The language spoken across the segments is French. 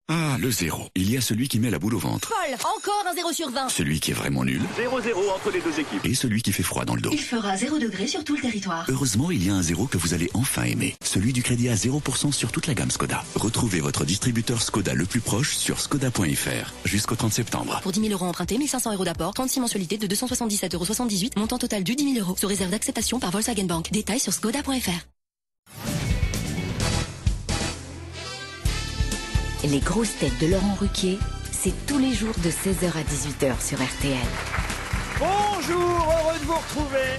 Ah, le zéro. Il y a celui qui met la boule au ventre. Folle. Encore un 0 sur 20. Celui qui est vraiment nul. 0-0 entre les deux équipes. Et celui qui fait froid dans le dos. Il fera 0 degré sur tout le territoire. Heureusement, il y a un zéro que vous allez enfin aimer. Celui du crédit à 0% sur toute la gamme Skoda. Retrouvez votre distributeur Skoda le plus proche sur skoda.fr jusqu'au 30 septembre. Pour 10 000 € empruntés, 1 500 € d'apport, 36 mensualités de 277,78 €, montant total du 10 000 €. Sous réserve d'acceptation par Volkswagen Bank. Détails sur skoda.fr. Les grosses têtes de Laurent Ruquier, c'est tous les jours de 16h à 18h sur RTL. Bonjour, heureux de vous retrouver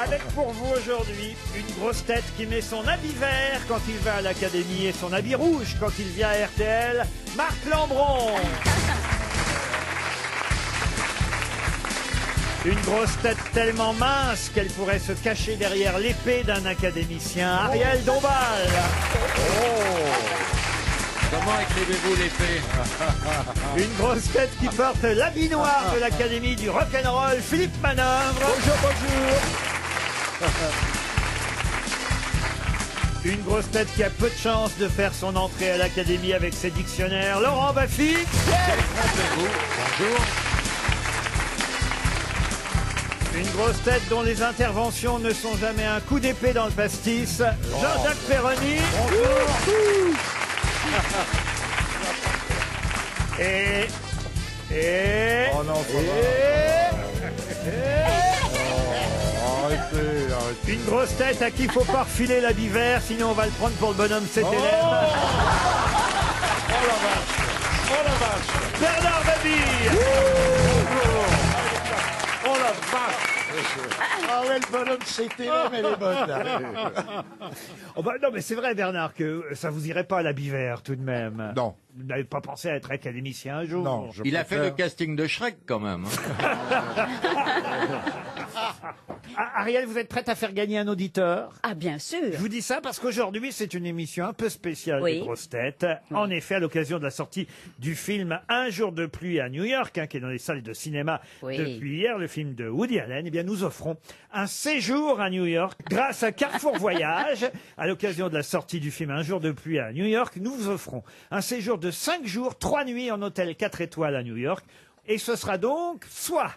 avec pour vous aujourd'hui une grosse tête qui met son habit vert quand il va à l'académie et son habit rouge quand il vient à RTL, Marc Lambron. Une grosse tête tellement mince qu'elle pourrait se cacher derrière l'épée d'un académicien, Ariel Dombal. Comment écrivez-vous l'épée? Une grosse tête qui porte l'habit noir de l'Académie du rock'n'roll, Philippe Manœuvre. Bonjour, bonjour. Une grosse tête qui a peu de chance de faire son entrée à l'Académie avec ses dictionnaires, Laurent Baffy. Bonjour. Une grosse tête dont les interventions ne sont jamais un coup d'épée dans le pastis, Jean-Jacques Perroni. Bonjour. Et... Oh non, arrêtez. Une grosse tête à qui il faut pas refiler l'habit vert, sinon on va le prendre pour le bonhomme CTLM. Oh la vache. Oh la vache. Bernard Mabille. Oh la vache. Ah ouais, le bonhomme CTLM, elle est bonne là. Oh bah non mais c'est vrai Bernard que ça vous irait pas l'habit vert tout de même. Non. Vous n'avez pas pensé à être académicien un jour? Non, Il a fait le casting de Shrek quand même. Ah, Ariel, vous êtes prête à faire gagner un auditeur? Ah, bien sûr. Je vous dis ça parce qu'aujourd'hui, c'est une émission un peu spéciale Oui. des grosses têtes. En effet, à l'occasion de la sortie du film Un jour de pluie à New York, qui est dans les salles de cinéma Oui. depuis hier, le film de Woody Allen, eh bien, nous offrons un séjour à New York grâce à Carrefour Voyage. À l'occasion de la sortie du film Un jour de pluie à New York, nous vous offrons un séjour de 5 jours, 3 nuits en hôtel 4 étoiles à New York. Et ce sera donc soit...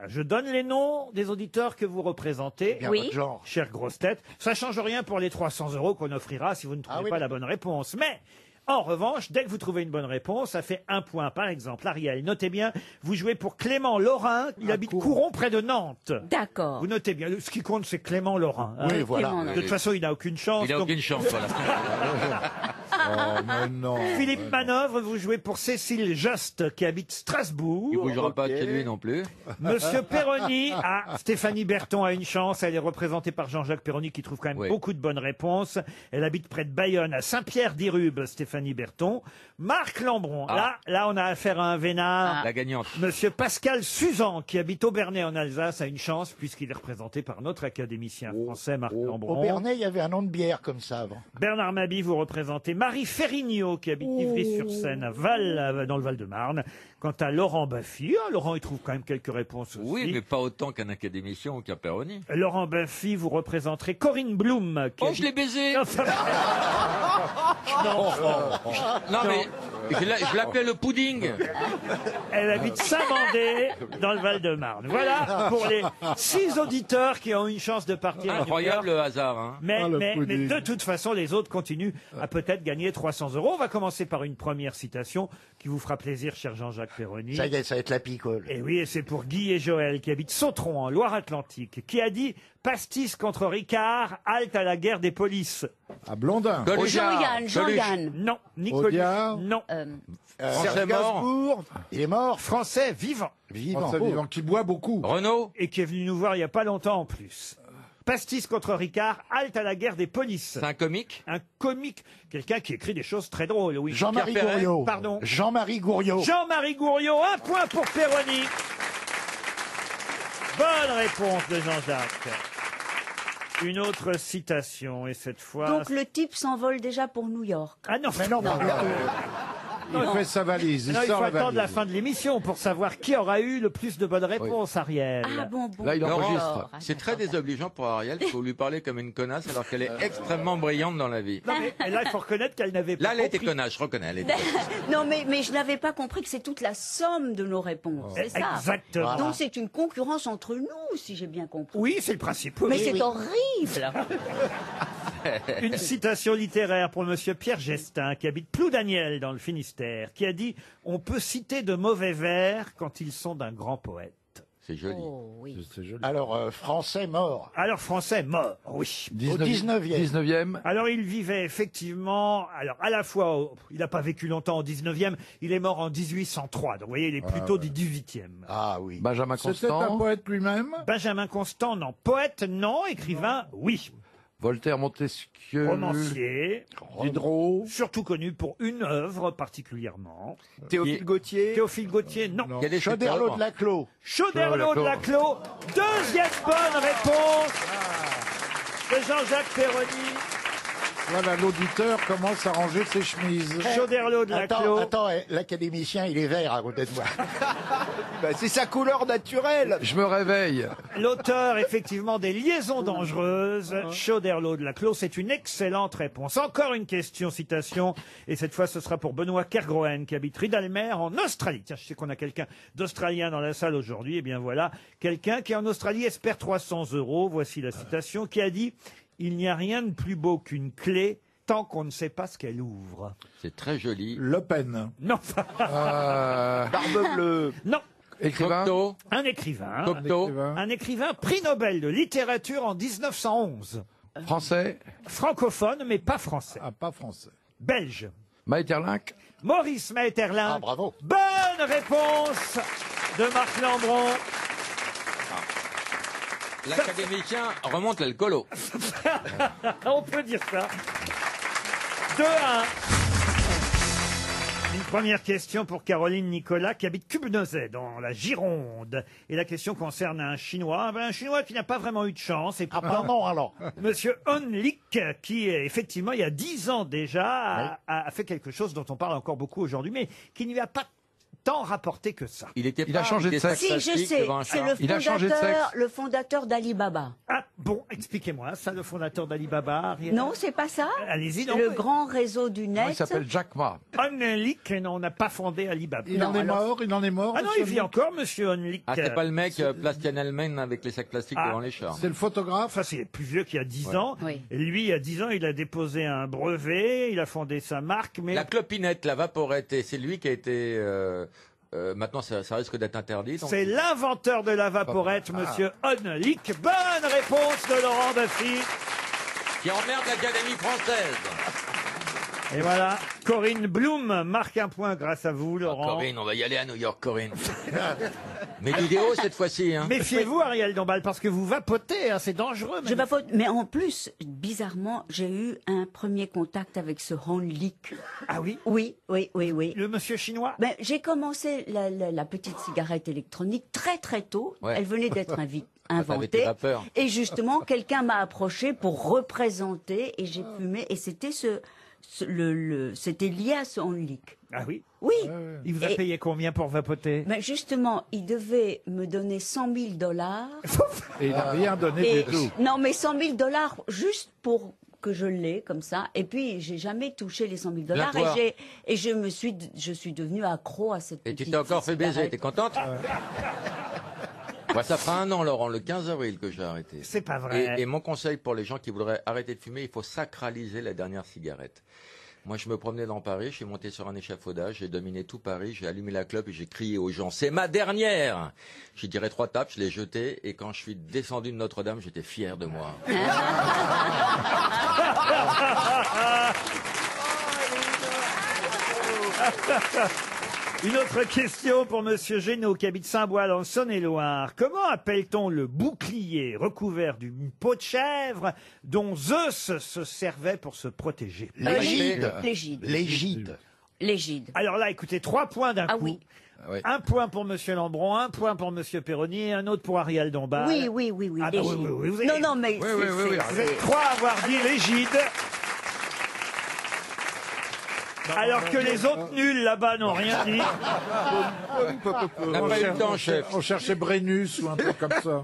Je donne les noms des auditeurs que vous représentez. Bien Oui. votre genre. Chère grosse tête, ça change rien pour les 300 € qu'on offrira si vous ne trouvez Ah oui, pas la bonne réponse. Mais, en revanche, dès que vous trouvez une bonne réponse, ça fait un point. Par exemple, Ariel, notez bien, vous jouez pour Clément Laurin, il habite Couron près de Nantes. D'accord. Vous notez bien, ce qui compte c'est Clément Laurin. hein. Oui, voilà. Clément, De toute façon, il n'a aucune chance. Il a donc- aucune chance, voilà. Oh mais non. Philippe Manœuvre, vous jouez pour Cécile Just, qui habite Strasbourg. Il bougera pas de chez lui non plus. Monsieur Perroni, Stéphanie Berton a une chance. Elle est représentée par Jean-Jacques Perroni qui trouve quand même Oui. beaucoup de bonnes réponses. Elle habite près de Bayonne, à Saint-Pierre-d'Irube, Stéphanie Berton. Marc Lambron, là, on a affaire à un vénard. La gagnante. Monsieur Pascal Suzan, qui habite Aubernais en Alsace, a une chance puisqu'il est représenté par notre académicien français, Marc Lambron. Au Bernay, il y avait un nom de bière comme ça avant. Bernard Mabie, vous représentez Marie Ferrigno, qui habite Ivry-sur-Seine, à Val, dans le Val-de-Marne. Quant à Laurent Baffy, Laurent, il trouve quand même quelques réponses aussi. Oui, mais pas autant qu'un académicien ou qu'un Perroni. Laurent Baffy, vous représenterez Corinne Blum. Qui Oh, habite- je l'ai baisé. Enfin, Non, mais je l'appelais le pudding. elle habite Saint-Mandé, dans le Val-de-Marne. Voilà pour les 6 auditeurs qui ont une chance de partir. à New Incroyable York. le hasard, hein. Mais, Ah, le mais pudding. de toute façon, les autres continuent à peut-être gagner 300 €. On va commencer par une première citation qui vous fera plaisir, cher Jean-Jacques Perroni. Ça y est, ça va être la picole. Et oui, et c'est pour Guy et Joël, qui habitent Sautron, en Loire-Atlantique, qui a dit « Pastis contre Ricard, halte à la guerre des polices À Blondin. Coluche. Jean-Yann, Coluche. Jean-Yann. ». Non, Nicolas. Audiard. Non. Français mort. Il est mort. Français vivant. Vivant. Français vivant qui boit beaucoup. Renault. Et qui est venu nous voir il n'y a pas longtemps en plus. Pastis contre Ricard, halte à la guerre des polices. C'est un comique. Un comique, quelqu'un qui écrit des choses très drôles, oui. Jean-Marie Pierre Perret. Gouriot. Pardon. Jean-Marie Gouriot. Jean-Marie Gouriot, un point pour Perroni. Bonne réponse de Jean-Jacques. Une autre citation, et cette fois... Donc le type s'envole déjà pour New York. Ah non, Mais non, mais Il fait sa valise. Non, il faut sort la attendre la valise. fin de l'émission pour savoir qui aura eu le plus de bonnes réponses, Ariel. Ah bon. Là, il Laurent, enregistre. c'est très désobligeant pour Ariel. Il faut lui parler comme une connasse alors qu'elle est extrêmement brillante dans la vie. Non, mais là, il faut reconnaître qu'elle n'avait pas Là, elle était compris. connasse, je reconnais. Elle était... Non, mais je n'avais pas compris que c'est toute la somme de nos réponses. C'est ça. Exactement. Donc c'est une concurrence entre nous, si j'ai bien compris. Oui, c'est le principe. Mais Oui, c'est oui. horrible. Une citation littéraire pour monsieur Pierre Gestin, qui habite Ploudaniel dans le Finistère, qui a dit « On peut citer de mauvais vers quand ils sont d'un grand poète ». C'est joli. Oh, oui. C'est joli. Alors, français mort. Alors, français mort, oui. Au 19e. 19e. Alors, il vivait effectivement, alors à la fois, il n'a pas vécu longtemps au 19e, il est mort en 1803, donc vous voyez, il est plutôt du 18e. Ah oui. Benjamin C'était un Constant. poète lui-même. Benjamin Constant, non. Poète, non. Écrivain, oui. Voltaire, Montesquieu. Romancier, Diderot. surtout connu pour une œuvre particulièrement. Théophile Gautier. Théophile Gautier, non. Il y a des Choderlos de Laclos. Chauderlot de Laclos, deuxième bonne réponse de Jean-Jacques Perroni. Voilà, l'auditeur commence à ranger ses chemises. Chauderlot de Laclos. Attends, l'académicien, il est vert à côté de moi. Bah, c'est sa couleur naturelle. Je me réveille. L'auteur, effectivement, des Liaisons dangereuses, Chauderlot de Laclos, c'est une excellente réponse. Encore une question, citation, et cette fois ce sera pour Benoît Kergroen, qui habite Ridalmer en Australie. Tiens, je sais qu'on a quelqu'un d'Australien dans la salle aujourd'hui, et bien voilà, quelqu'un qui en Australie espère 300 €, voici la citation, qui a dit « Il n'y a rien de plus beau qu'une clé tant qu'on ne sait pas ce qu'elle ouvre. » C'est très joli. Le Pen. Non, Barbe bleue. non, Écrivain. Cocteau. un écrivain. Cocteau. Un écrivain prix Nobel de littérature en 1911. Français. Francophone, mais pas français. Ah, pas français. Belge. Maeterlinck. Maurice Maeterlinck. Ah, bravo. Bonne réponse de Marc Lambron. L'académicien remonte l'alcoolo. On peut dire ça. 2-1. Une première question pour Caroline Nicolas qui habite Cubnezet dans la Gironde. Et la question concerne un Chinois. Un Chinois qui n'a pas vraiment eu de chance. Et Ah, pourtant, pardon, alors. Monsieur On Lik, qui effectivement, il y a 10 ans déjà, a fait quelque chose dont on parle encore beaucoup aujourd'hui, mais qui ne lui a pas tant rapporté que ça. Il était Il pas a changé avec de des sexe. sacs Si, je plastiques sais, devant un c'est char. Il a changé de sexe. le fondateur d'Alibaba. Ah, bon, expliquez-moi ça, le fondateur d'Alibaba. Ariel. Non, c'est pas ça. Allez-y, non. Le grand réseau du net. Il s'appelle Jack Ma. On Lik, non, on n'a pas fondé Alibaba. Il en est mort, il en est mort. Ah non, il vit encore, monsieur On Lik. Ah, c'est pas le mec Plastian Hellman avec les sacs plastiques Ah. devant les chars. C'est le photographe. Enfin, c'est plus vieux qu'il y a 10 ans. Oui. Et lui, il y a 10 ans, il a déposé un brevet, il a fondé sa marque, mais... La clopinette, la vaporette, et c'est lui qui a été... maintenant, ça risque d'être interdit. donc- C'est l'inventeur de la vaporette, monsieur On Lik. Bonne réponse de Laurent Baffy. Qui emmerde l'Académie française. Et voilà, Corinne Blum marque un point grâce à vous, Laurent. Corinne, on va y aller à New York, Corinne. Mais vidéo cette fois-ci. Hein. Méfiez-vous, Ariel Dombal, parce que vous vapotez, hein, c'est dangereux. Je m'apporte, mais en plus, bizarrement, j'ai eu un premier contact avec ce Han Lik. Ah oui Oui. Le monsieur chinois Ben, j'ai commencé la petite cigarette électronique très très tôt. Ouais. Elle venait d'être T'avais inventée. tes vapeurs. Et justement, quelqu'un m'a approché pour représenter et j'ai fumé. Et c'était c'était lié à ce Han Lik. Ah oui Oui. Il vous a Et- payé combien pour vapoter Mais justement, il devait me donner 100 000 $. Et il n'a rien donné Et, du tout. non, mais 100 000 $ juste pour que je l'ai comme ça. Et puis, j'ai jamais touché les 100 000 $. Blague-toi. Et je suis devenue accro à cette Et petite tu t'es encore fait baiser, cigarette. t'es contente Moi, ça fera 1 an, Laurent, le 15 avril que j'ai arrêté. C'est pas vrai. Et mon conseil pour les gens qui voudraient arrêter de fumer, il faut sacraliser la dernière cigarette. Moi, je me promenais dans Paris, je suis monté sur un échafaudage, j'ai dominé tout Paris, j'ai allumé la clope et j'ai crié aux gens, c'est ma dernière! J'ai tiré 3 tapes, je l'ai jetée, et quand je suis descendu de Notre-Dame, j'étais fier de moi. Une autre question pour monsieur Génaud qui habite Saint-Bois dans le Saône-et-Loire. Comment appelle-t-on le bouclier recouvert d'une peau de chèvre dont Zeus se servait pour se protéger? L'égide. L'égide. L'égide. L'égide. Alors là, écoutez, 3 points d'un Ah coup. oui. Ouais. 1 point pour monsieur Lambron, 1 point pour monsieur Perroni et un autre pour Ariel Dombal. Oui. Ah bah l'égide. oui, vous avez- Non, mais Oui, oui, oui, oui. Vous êtes 3 à avoir dit l'égide. Alors que les autres nuls là-bas n'ont rien dit. On n'a pas eu le temps, chef. On cherchait Brennus ou un truc comme ça.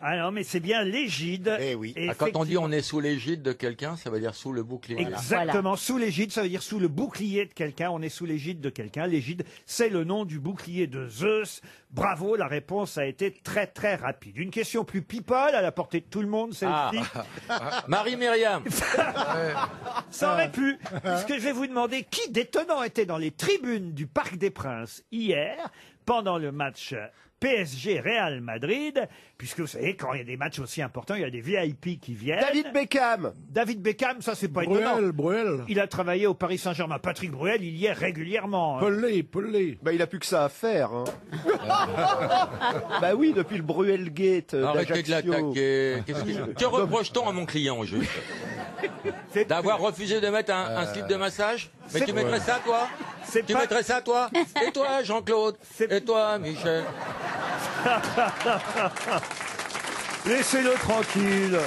Ah non, mais c'est bien l'égide. Eh oui. Et Quand on dit on est sous l'égide de quelqu'un, ça veut dire sous le bouclier. exactement, sous l'égide, ça veut dire sous le bouclier de quelqu'un. On est sous l'égide de quelqu'un. L'égide, c'est le nom du bouclier de Zeus. Bravo, la réponse a été très très rapide. Une question plus people, à la portée de tout le monde, celle-ci. Marie-Myriam. Ça aurait pu. Puisque je vais vous demander qui d'étonnant était dans les tribunes du Parc des Princes hier, pendant le match PSG Real Madrid, puisque vous savez, quand il y a des matchs aussi importants, il y a des VIP qui viennent. David Beckham. David Beckham, ça c'est pas étonnant. Bruel. Il a travaillé au Paris Saint-Germain. Patrick Bruel, il y est régulièrement. Pelé. Bah, il a plus que ça à faire. Hein. Bah oui, depuis le Bruelgate Arrêtez de d'Ajaccio. l'attaquer. Que reproche-t-on à mon client, juste d'avoir refusé de mettre un slip de massage? Mais tu mettrais ça, toi? Tu mettrais ça, toi? Et toi, Jean-Claude? Et toi, Michel? Laissez-le tranquille.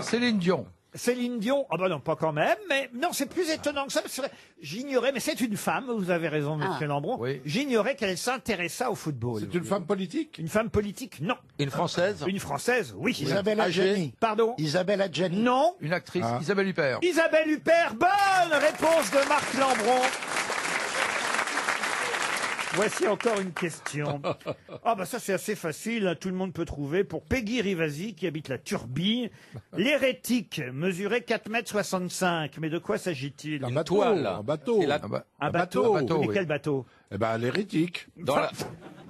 Céline Dion. Céline Dion, ah bah non, pas quand même, mais non, c'est plus étonnant que ça, parce que j'ignorais, mais c'est une femme, vous avez raison, monsieur Lambron, Oui. j'ignorais qu'elle s'intéressa au football. C'est une femme politique? Une femme politique, non. Une Française? Une Française, oui. Isabelle Adjani. Pardon? Isabelle Adjani. Non. Une actrice, Isabelle Huppert. Isabelle Huppert, bonne réponse de Marc Lambron. Voici encore une question. Ah bah ça c'est assez facile, hein, tout le monde peut trouver. Pour Peggy Rivasi qui habite la Turbie, l'hérétique mesurait 4,65 m. Mais de quoi s'agit-il? Un bateau. toile. Un bateau. C'est la- Un bateau. bateau, Mais oui. quel bateau? Eh ben, l'hérétique. Dans la-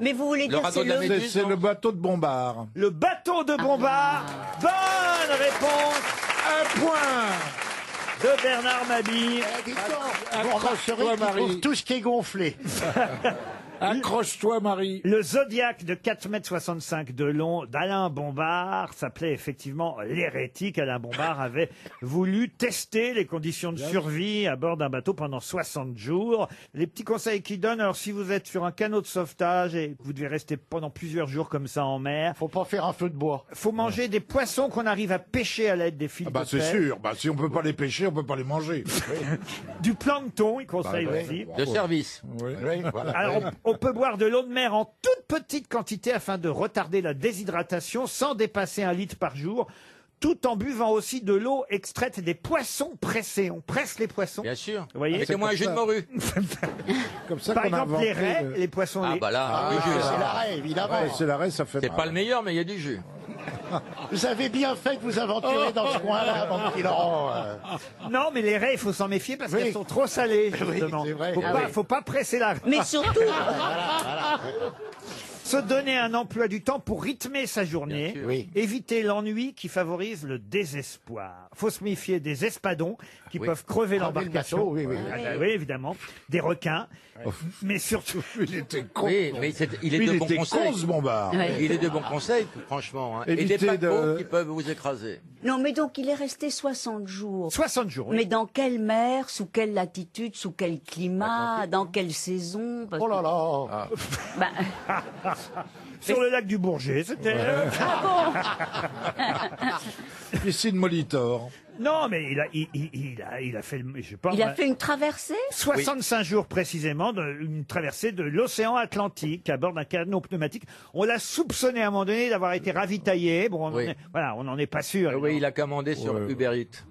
Mais vous voulez Le dire radeau c'est de la le... Méduse, C'est non le bateau de Bombard. Le bateau de Bombard. Bonne réponse Un point. de Bernard Mabille. Dis donc, vous remarquerez Toi, qu'il Marie. trouve tout ce qui est gonflé. Accroche-toi, Marie. Le Zodiac de 4,65 m de long d'Alain Bombard s'appelait effectivement l'hérétique. Alain Bombard avait voulu tester les conditions de survie à bord d'un bateau pendant 60 jours. Les petits conseils qu'il donne, alors si vous êtes sur un canot de sauvetage et que vous devez rester pendant plusieurs jours comme ça en mer, Faut pas faire un feu de bois. faut manger des poissons qu'on arrive à pêcher à l'aide des fils Ah bah de c'est pêche. sûr. Bah si on peut pas les pêcher, on peut pas les manger. Du plancton, il conseille Bah, aussi. De service. Oui. Oui, voilà. Alors, on peut boire de l'eau de mer en toute petite quantité afin de retarder la déshydratation sans dépasser 1 litre par jour, tout en buvant aussi de l'eau extraite des poissons pressés. On presse les poissons. Bien sûr. Vous voyez, mettez-moi un jus de morue. Comme ça par qu'on a exemple, inventé les raies, le- les poissons. Ah les- bah là, Ah, du jus. c'est l'arrêt, évidemment. Ouais, c'est l'arrêt, ça fait C'est mal. pas le meilleur, mais il y a du jus. Vous avez bien fait de vous aventurer dans ce coin-là, mon petit Laurent. Non, mais les raies, il faut s'en méfier parce Oui. qu'elles sont trop salées, justement. c'est vrai. Faut, Ah pas, oui. faut pas presser la Mais surtout, Se donner un emploi du temps pour rythmer sa journée. Bien sûr. Oui. Éviter l'ennui qui favorise le désespoir. Faut se méfier des espadons qui Oui. peuvent crever Crever le l'embarcation. bateau, oui, oui. Ah bah oui, évidemment. Des requins. Mais surtout, Il était con. Oui, mais il est Lui, de il bons était conseils. con, ce Bombard. Ouais. Il est de bons conseils, franchement. Hein. Et des Évitez paquebots de- qui peuvent vous écraser. non mais donc il est resté 60 jours. 60 jours. oui. Mais dans quelle mer, sous quelle latitude, sous quel climat, dans quelle saison? Parce Oh là que- là. Bah, Sur le lac du Bourget, c'était. Piscine Molitor. Non, mais il a fait, je sais pas, il a moi, fait une traversée? 65 jours précisément, une traversée de l'océan Atlantique à bord d'un canot pneumatique. On l'a soupçonné à un moment donné d'avoir été ravitaillé. Bon, on Oui. en est- voilà, on n'en est pas sûr. Oui, il a commandé sur Ouais. Uber Eats.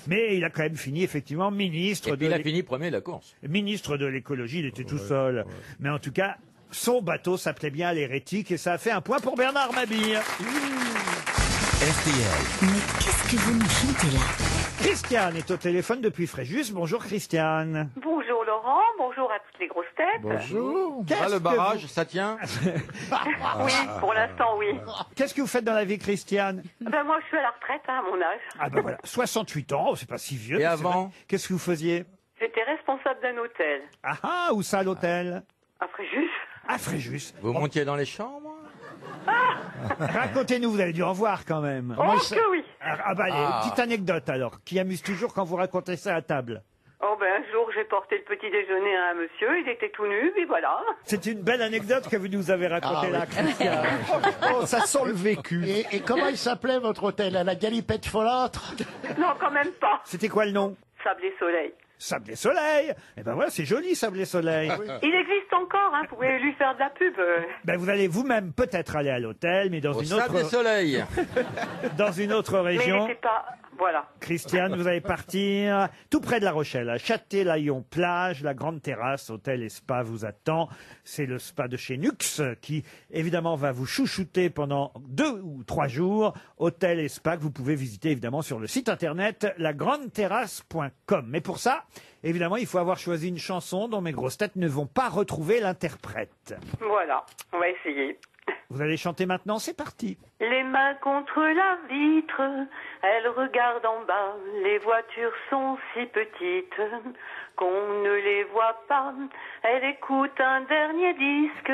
Mais il a quand même fini effectivement ministre Et de puis il a fini premier de la course. ministre de l'écologie. Il était tout seul. Mais en tout cas, son bateau s'appelait bien l'hérétique et ça a fait un point pour Bernard Mabille. RTL. Mais qu'est-ce que vous nous chantez là? Christiane est au téléphone depuis Fréjus. Bonjour Christiane. Bonjour Laurent, bonjour à toutes les grosses têtes. Bonjour. Qu'est-ce Ah, le que barrage, ça tient? Oui, pour l'instant oui. Qu'est-ce que vous faites dans la vie, Christiane? Ben moi je suis à la retraite hein, à mon âge. Ah ben voilà, 68 ans, c'est pas si vieux. Et mais c'est avant vrai. Qu'est-ce que vous faisiez? J'étais responsable d'un hôtel Ah ah, où ça, l'hôtel? à Fréjus. À Fréjus. Vous montiez dans les chambres? Racontez-nous, vous avez dû en voir quand même. Oh que oui. Ah bah allez, petite anecdote alors, qui amuse toujours quand vous racontez ça à table. Oh ben un jour j'ai porté le petit déjeuner à un monsieur, il était tout nu, et voilà. C'est une belle anecdote que vous nous avez racontée là, Christian. Oh, ça sent le vécu. Et comment il s'appelait votre hôtel? À la galipette folâtre? Non, quand même pas. C'était quoi le nom? Sable et soleil. Sable et Soleil. Eh ben voilà, c'est joli, Sable et Soleil. Il existe encore, hein, vous pouvez lui faire de la pub. Ben vous allez vous-même peut-être aller à l'hôtel, mais dans Au une Sable et autre Soleil. dans une autre Mais il région. n'était pas... Voilà. Christiane, vous allez partir tout près de La Rochelle, à Châtelaillon-Plage, la grande terrasse, hôtel et spa vous attend. C'est le spa de chez Nux qui, évidemment, va vous chouchouter pendant 2 ou 3 jours. Hôtel et spa que vous pouvez visiter, évidemment, sur le site internet lagrandeterrasse.com. Mais pour ça, évidemment, il faut avoir choisi une chanson dont mes grosses têtes ne vont pas retrouver l'interprète. Voilà, on va essayer. Vous allez chanter maintenant, c'est parti. Les mains contre la vitre, elle regarde en bas, les voitures sont si petites qu'on ne les voit pas. Elle écoute un dernier disque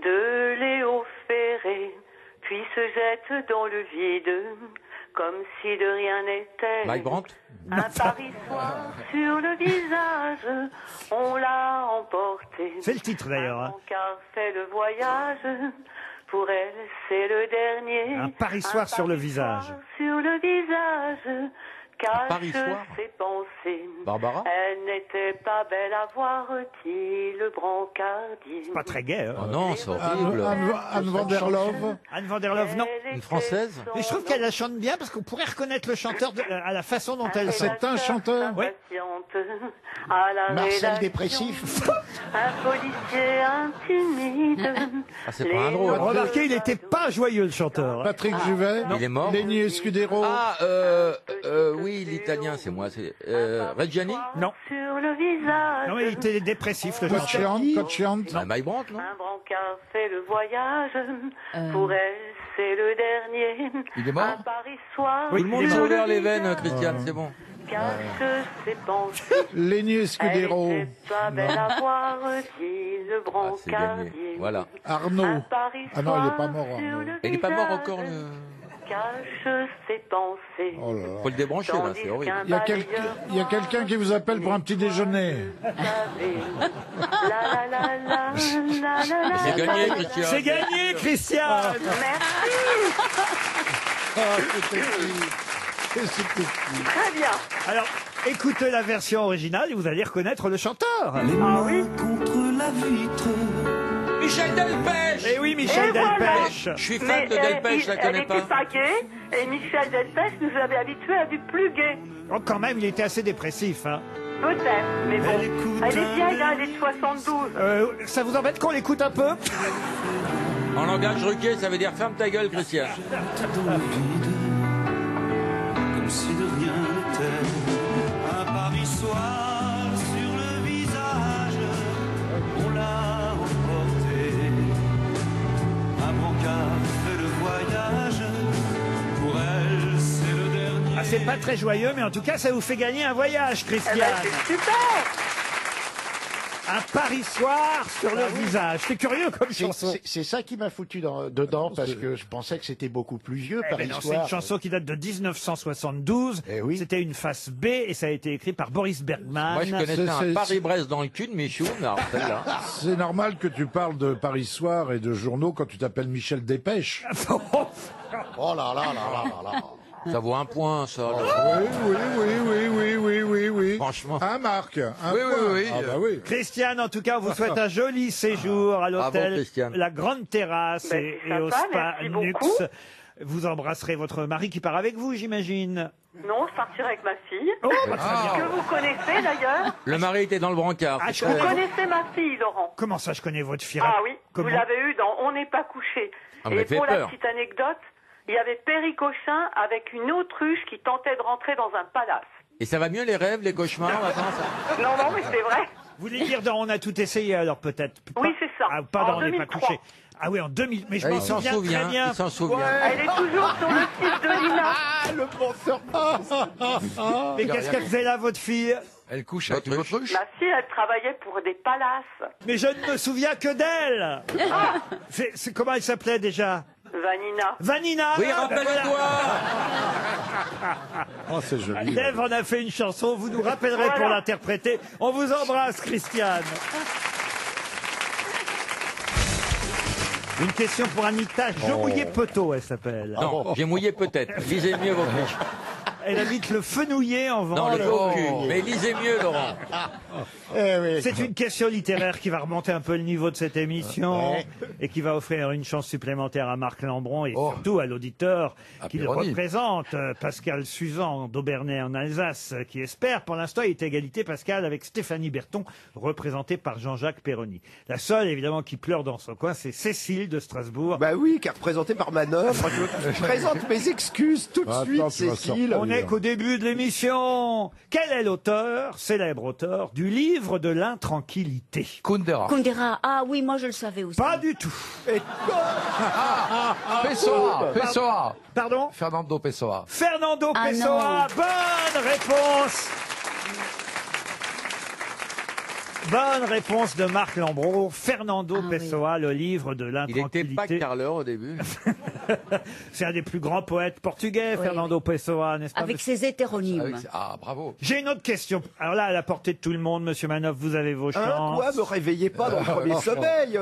de Léo Ferré, puis se jette dans le vide, comme si de rien n'était. Mike Brandt? Un Paris soir sur le visage, on l'a emporté. C'est le titre d'ailleurs. hein. Car fait le voyage, pour elle c'est le dernier. Un Paris soir sur le visage. Sur le visage, Paris cache soir. ses pensées. Barbara? Elle n'était pas belle à voir, dit le brancardier. Pas très gai. Hein. Oh non, c'est horrible. Anne van der Love. Anne van der Love, non. Une Française? Mais je trouve qu'elle la chante bien parce qu'on pourrait reconnaître le chanteur à la façon dont elle chante. C'est un chanteur. Oui. À la Marcel rédaction, Dépressif. un policier intimide. Ah, c'est pas un drôle. Remarquez, il n'était pas joyeux le chanteur. hein. Patrick Juvet. Il est mort? Lenny Escudero. Ah, oui, l'italien, c'est moi. C'est Reggiani? Non. Sur le visage. Non, mais il était dépressif le chanteur. Cocciante. Ah, Mike Brandt, non? Un brancard fait le voyage. Pour elle, c'est le dernier. Il est mort? Un Paris soir. Oui, Tout le monde il est s'est mort. ouvert les veines, Christiane, c'est bon. Cache ses pensées. Lenny Elle Escudero. était pas belle à voir, dit le Ah, c'est gagné. brancardier. Voilà. Arnaud. Un Paris Ah non, il est pas soir mort. sur Arnaud. le Il est pas mort visage, encore, le... Cache ses pensées. Oh là là. Faut le débrancher, là, Tandis c'est horrible. qu'un Il y a balayeur quelqu'un qui vous appelle pour un petit déjeuner. savait. La la la la la la C'est la. gagné, Christian. C'est gagné, Christian. Merci. Très bien. Alors, écoutez la version originale et vous allez reconnaître le chanteur. Ah oui. Michel Delpech! Eh oui, Michel Et voilà. Delpech. Je suis fan Mais de Delpech, je la elle connais était pas. pas gay, et Michel Delpech nous avait habitués à du plus gay. Oh, quand même, il était assez dépressif. Hein. Peut-être, mais bon. Elle est vieille, hein, elle est de 72. Ça vous embête qu'on l'écoute un peu? En langage ruquet, ça veut dire ferme ta gueule, Christian. Comme si de rien n'était. Un Paris soir sur le visage, on l'a emporté. Un brancard fait le voyage, pour elle c'est le dernier. Ah, c'est pas très joyeux, mais en tout cas, ça vous fait gagner un voyage, Eh ben, Christiane. c'est super. Un Paris soir sur le visage. C'est curieux comme chanson. C'est ça qui m'a foutu dedans, parce que je pensais que c'était beaucoup plus vieux, Eh par ben non, c'est histoire. une chanson qui date de 1972. Eh oui. C'était une face B et ça a été écrit par Boris Bergman. Moi, je connaissais un Paris-Brest dans le cul de Michou, mais alors celle-là. C'est normal que tu parles de Paris Soir et de journaux quand tu t'appelles Michel Dépêche. Oh là là là là là là. Ça vaut un point, ça. là. Oui. Franchement. Un Marc. Un Oui, point. oui. Ah bah oui. Christiane, en tout cas, on vous souhaite un joli séjour à Bravo, l'hôtel Christiane. La Grande Terrasse Ben, et, c'est et au sympa, spa merci Nux. beaucoup. Vous embrasserez votre mari qui part avec vous, j'imagine. Non, je partirai avec ma fille. Oh, bah, très bien. Que vous connaissez d'ailleurs. Le mari était dans le brancard. Ah, c'est je Vous très- connaissez ma fille, Laurent. Comment ça, je connais votre fille? Ah oui, Comment vous l'avez eu dans On n'est pas couché. Ah, mais Et fait pour la peur. petite anecdote, il y avait Perry Cochin avec une autruche qui tentait de rentrer dans un palace. Et ça va mieux les rêves, les cauchemars maintenant, ça Non, non, mais c'est vrai. Vous voulez dire dans On a tout essayé alors peut-être? Oui, Pas- c'est ça. Ah, pas En dans On n'est pas 2003. couché. Ah oui, en 2000. Mais je Ah, m'en il s'en souviens souvient, très bien. il s'en souvient. Elle est toujours sur le site de Lina. Ah, le menteur. Mais qu'est-ce qu'elle faisait là, votre fille? Elle couche avec une autruche. Ma fille, elle travaillait pour des palaces. Mais je ne me souviens que d'elle. C'est comment elle s'appelait déjà? Vanina. Vanina. Oui, Ah, ben rappelle-toi voilà. Oh, c'est joli. Dave en a fait une chanson, vous nous rappellerez pour l'interpréter. On vous embrasse, Christiane. Une question pour Anita Jomouillé-Petot, elle s'appelle. Non, j'ai mouillé peut-être. Lisez mieux votre fiche. Elle habite le Fenouillet en Non, Vendée. le faux cul. Mais lisez mieux, Laurent. C'est une question littéraire qui va remonter un peu le niveau de cette émission et qui va offrir une chance supplémentaire à Marc Lambron et surtout à l'auditeur qu'il Péroni. représente, Pascal Suzan d'Aubernay en Alsace, qui espère. Pour l'instant, il est égalité, Pascal, avec Stéphanie Berton, représentée par Jean-Jacques Perroni. La seule, évidemment, qui pleure dans son coin, c'est Cécile de Strasbourg. Bah oui, qui est représentée par Manœuvre. Je présente mes excuses tout de suite, Cécile. On n'est qu'au début de l'émission. Quel est l'auteur, célèbre auteur, du livre de l'intranquillité? Kundera. Kundera, ah oui, moi je le savais aussi. Pas du tout. Pessoa. Pessoa. Pardon? Fernando Pessoa. Fernando Ah Pessoa, bonne réponse. Bonne réponse de Marc Lambron. Fernando Pessoa, le livre de Il l'intranquillité. n'était pas carleur au début. C'est un des plus grands poètes portugais, Fernando Pessoa, n'est-ce pas? Avec ses hétéronymes. Ah, bravo. J'ai une autre question. Alors là, à la portée de tout le monde, Monsieur Manoff, vous avez vos chances. Quoi, me réveillez pas dans le premier sommeil.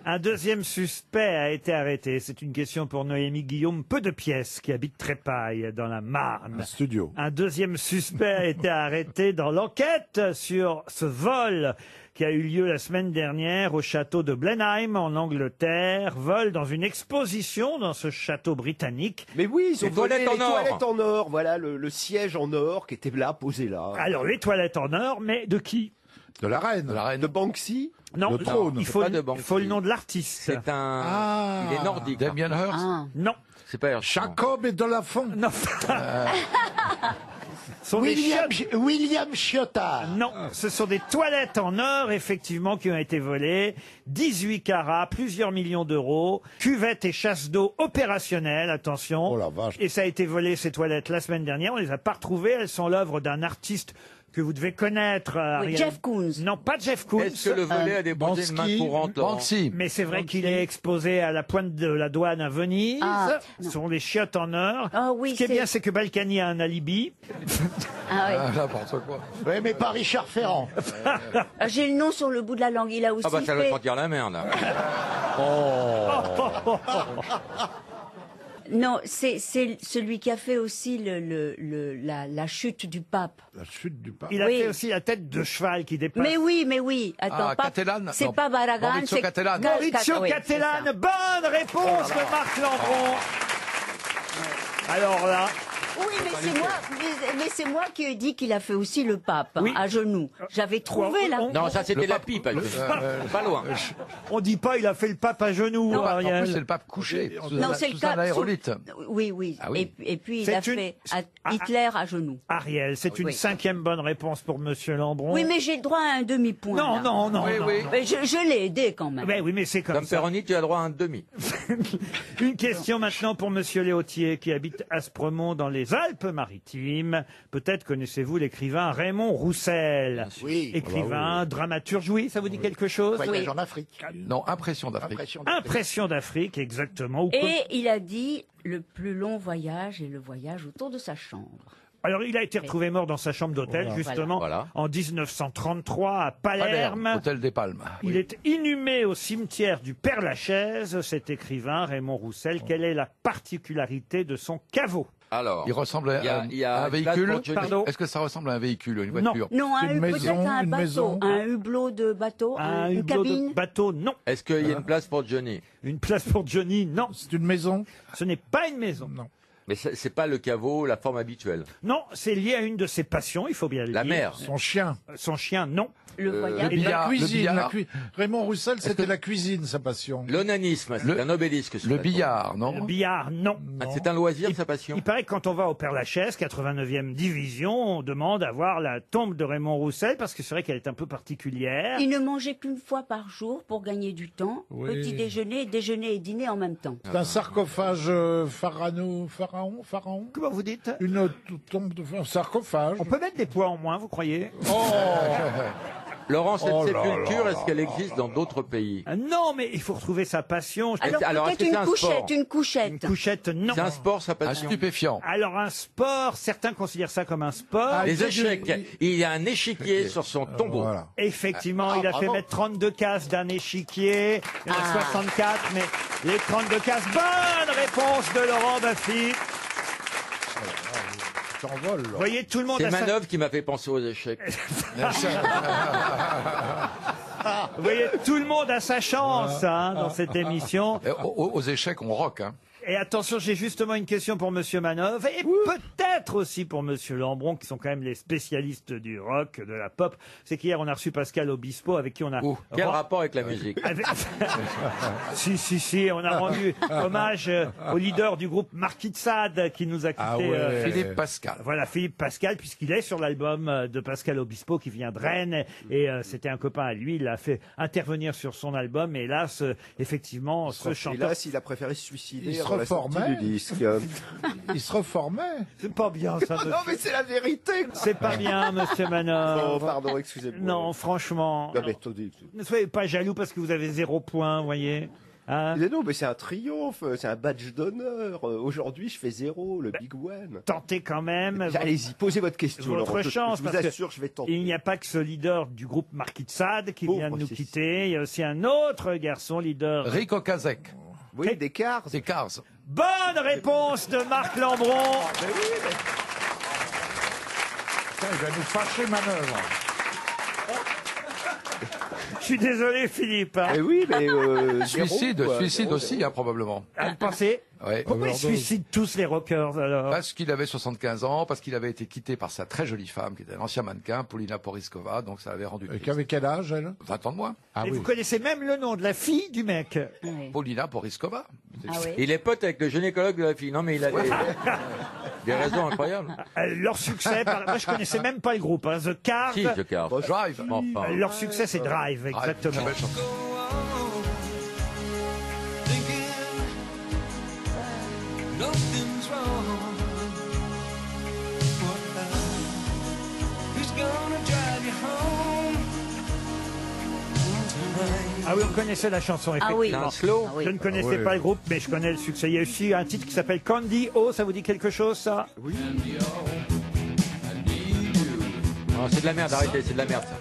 Un deuxième suspect a été arrêté. C'est une question pour Noémie Guillaume, peu de pièces, qui habite Trépaille, dans la Marne. Studio. Un deuxième suspect a été arrêté dans l'enquête sur ce vol qui a eu lieu la semaine dernière au château de Blenheim, en Angleterre. Vol dans une exposition dans ce château britannique. Mais oui, ils ont Les volé les toilettes en or. toilettes en or. Voilà, le siège en or qui était là, posé là. Alors, les toilettes en or, mais de qui? De la reine. De la reine. De Banksy. Non, Le trône. il C'est faut, pas de il Banksy. faut le nom de l'artiste. C'est un. Il est nordique. Damien Hirst. Ah. Non. C'est pas Hirst. Jacob et de la Font. Non. Ce sont des William Chiottard. Non, ce sont des toilettes en or, effectivement, qui ont été volées. 18 carats, plusieurs millions d'euros, cuvette et chasse d'eau opérationnelle, attention. Oh la vache. Et ça a été volé, ces toilettes, la semaine dernière. On les a pas retrouvées. Elles sont l'œuvre d'un artiste que vous devez connaître. Ariel. Jeff Koons. Non, pas Jeff Koons. Est-ce que le volet a déposé une main courante, Laurent? Banksy. Mais c'est vrai qu'il est exposé à la pointe de la douane à Venise. Ah, Ce sont des chiottes en or. Ah oui, Ce qui est c'est- bien, c'est que Balkany a un alibi. Ah ouais. Ah, n'importe quoi. Oui, mais pas Richard Ferrand. Ah, j'ai le nom sur le bout de la langue. Il a aussi Ah bah ça doit fait... sentir la merde. là. Non, c'est celui qui a fait aussi la chute du pape. La chute du pape. Il a Oui. fait aussi la tête de cheval qui dépasse. Mais oui. Attends, Ah, pas- Catalan? c'est Non. pas Barragan, Maurizio c'est Catalan. Maurizio oui, Catalan, c'est ça. bonne réponse de Marc Lambron. Alors là, Oui, mais c'est moi qui ai dit qu'il a fait aussi le pape, Oui. à genoux. J'avais trouvé là. Non, ça c'était la pipe. Pas loin. on dit pas il a fait le pape à genoux, Non. En Ariel. plus, c'est le pape couché. Non, c'est le sous un cap. aérolite. Oui. Ah oui. Et puis il C'est a une- fait Ah, Hitler à genoux. Ariel, c'est une Oui. 5e bonne réponse pour Monsieur Lambron. Oui, mais j'ai le droit à un demi-point. Non, là. non. Oui. Mais je l'ai aidé quand même. Ben oui, mais c'est comme Comme ça. Perroni, tu as droit à un demi. Une question maintenant pour Monsieur Léautier qui habite Aspremont dans les Alpes-Maritimes. Peut-être connaissez-vous l'écrivain Raymond Roussel. Oui. Écrivain, dramaturge, oui, ça vous dit quelque chose? Voyage en Afrique. Non, Impression d'Afrique. Impression d'Afrique, exactement. Ou Et il a dit le plus long voyage est le voyage autour de sa chambre. Alors, il a été retrouvé mort dans sa chambre d'hôtel, Voilà. justement, Voilà. en 1933 à Palerme. Hôtel des Palmes. Il est inhumé au cimetière du Père-Lachaise, cet écrivain, Raymond Roussel. Quelle est la particularité de son caveau? Alors, Il ressemble à, il y a un une place véhicule. pour Johnny. Pardon. Est-ce que ça ressemble à un véhicule, une Non. voiture? Non, Une peut-être maison, un une bateau, maison. un hublot de bateau, Un une hublot cabine. de bateau, non. Est-ce qu'il y a une place pour Johnny? Une place pour Johnny, non. C'est une maison. Ce n'est pas une maison. Non. Mais c'est pas le caveau, la forme habituelle. Non, c'est lié à une de ses passions, il faut bien le La dire. mer. Son chien. Son chien, non. Le voyage. le billard. La cuisine. le billard. Raymond Roussel, c'était que- la cuisine, sa passion. L'onanisme, c'est un obélisque. sur Le la tour. billard, non? Le billard, non. Ah, c'est un loisir, sa passion. Il paraît que quand on va au Père-Lachaise, 89e division, on demande à voir la tombe de Raymond Roussel parce que c'est vrai qu'elle est un peu particulière. Il ne mangeait qu'une fois par jour pour gagner du temps. Oui. Petit déjeuner, déjeuner et dîner en même temps. C'est un sarcophage pharaon. Comment vous dites? Une tombe de un sarcophage. On peut mettre des poids en moins, vous croyez? Laurent, cette Oh là sépulture, là est-ce qu'elle existe dans d'autres pays? Non, mais il faut retrouver sa passion. Alors, est-ce que c'est un sport? Une couchette. Une couchette, non. C'est un sport, sa Un passion? stupéfiant. Alors un sport, certains considèrent ça comme un sport. Les échecs. Il y a un échiquier sur son tombeau. Voilà. Effectivement, il a fait bravo. mettre 32 cases d'un échiquier. Il y en a 64, mais les 32 cases. Bonne réponse de Laurent Baffy. T'envoles, Vous voyez, tout le monde C'est a sa... manœuvre qui m'a fait penser aux échecs. Vous voyez, tout le monde a sa chance dans cette émission. Aux échecs, on rock. Hein. Et attention, j'ai justement une question pour Monsieur Manov et peut-être aussi pour Monsieur Lambron, qui sont quand même les spécialistes du rock, de la pop. C'est qu'hier, on a reçu Pascal Obispo, avec qui on a... Quel rapport avec la musique? Si, on a rendu hommage au leader du groupe Marquis de Sade, qui nous a quitté. Philippe Pascal. Voilà, Philippe Pascal, puisqu'il est sur l'album de Pascal Obispo, qui vient de Rennes, et c'était un copain à lui, il l'a fait intervenir sur son album, et hélas, effectivement, ce chanteur... Hélas, il a préféré se suicider. Il se avant la sortie reformait. du disque. Il se reformait. C'est pas bien, ça, Non, mais c'est la vérité. C'est pas bien, Monsieur Manov. Oh, pardon, excusez-moi. Non, franchement. Non, mais attendez. Ne soyez pas jaloux parce que vous avez 0 point, vous voyez. Hein? Mais non, mais c'est un triomphe, c'est un badge d'honneur. Aujourd'hui, je fais 0, le Big One. Tentez quand même. Allez-y, posez votre question. Votre Laurent. chance, je vous parce que assure, je vais tenter. il n'y a pas que ce leader du groupe Marquis de Sade qui Pauvre, vient de nous c'est- quitter. Il y a aussi un autre garçon, leader. Rico Kazek. Oui, des Cars. Des Cars. Bonne réponse de Marc Lambron. Putain, il va nous fâcher manœuvre. Je suis désolé, Philippe. hein. Eh oui, mais Suicide, zéro, quoi. suicide Zéro, aussi, hein, probablement. Ah, vous pensez Ouais. Pourquoi ils suicident tous les rockers alors Parce qu'il avait 75 ans, parce qu'il avait été quitté par sa très jolie femme, qui était un ancien mannequin, Paulina Poriskova, donc ça avait rendu Et triste. qu'avait quel âge, elle? 20 ans de moins. Ah Et oui. vous connaissez même le nom de la fille du mec. Paulina Poriskova. Il est pote avec le gynécologue de la fille. Non, mais il a des raisons incroyables. Leur succès, moi je connaissais même pas le groupe, hein. The Cars. Si, The Cars. Drive. Enfin. Leur succès c'est Drive, exactement. Très belle chanson. Nothing's wrong. Who's gonna drive you home tonight? Ah oui, on connaissait la chanson, Ah oui. effectivement. Un slow. Ah oui. Je ne connaissais Ah oui. pas le groupe, mais je connais le succès. Il y a aussi un titre qui s'appelle Candy O, ça vous dit quelque chose, ça? Non, c'est de la merde, arrêtez, c'est de la merde ça.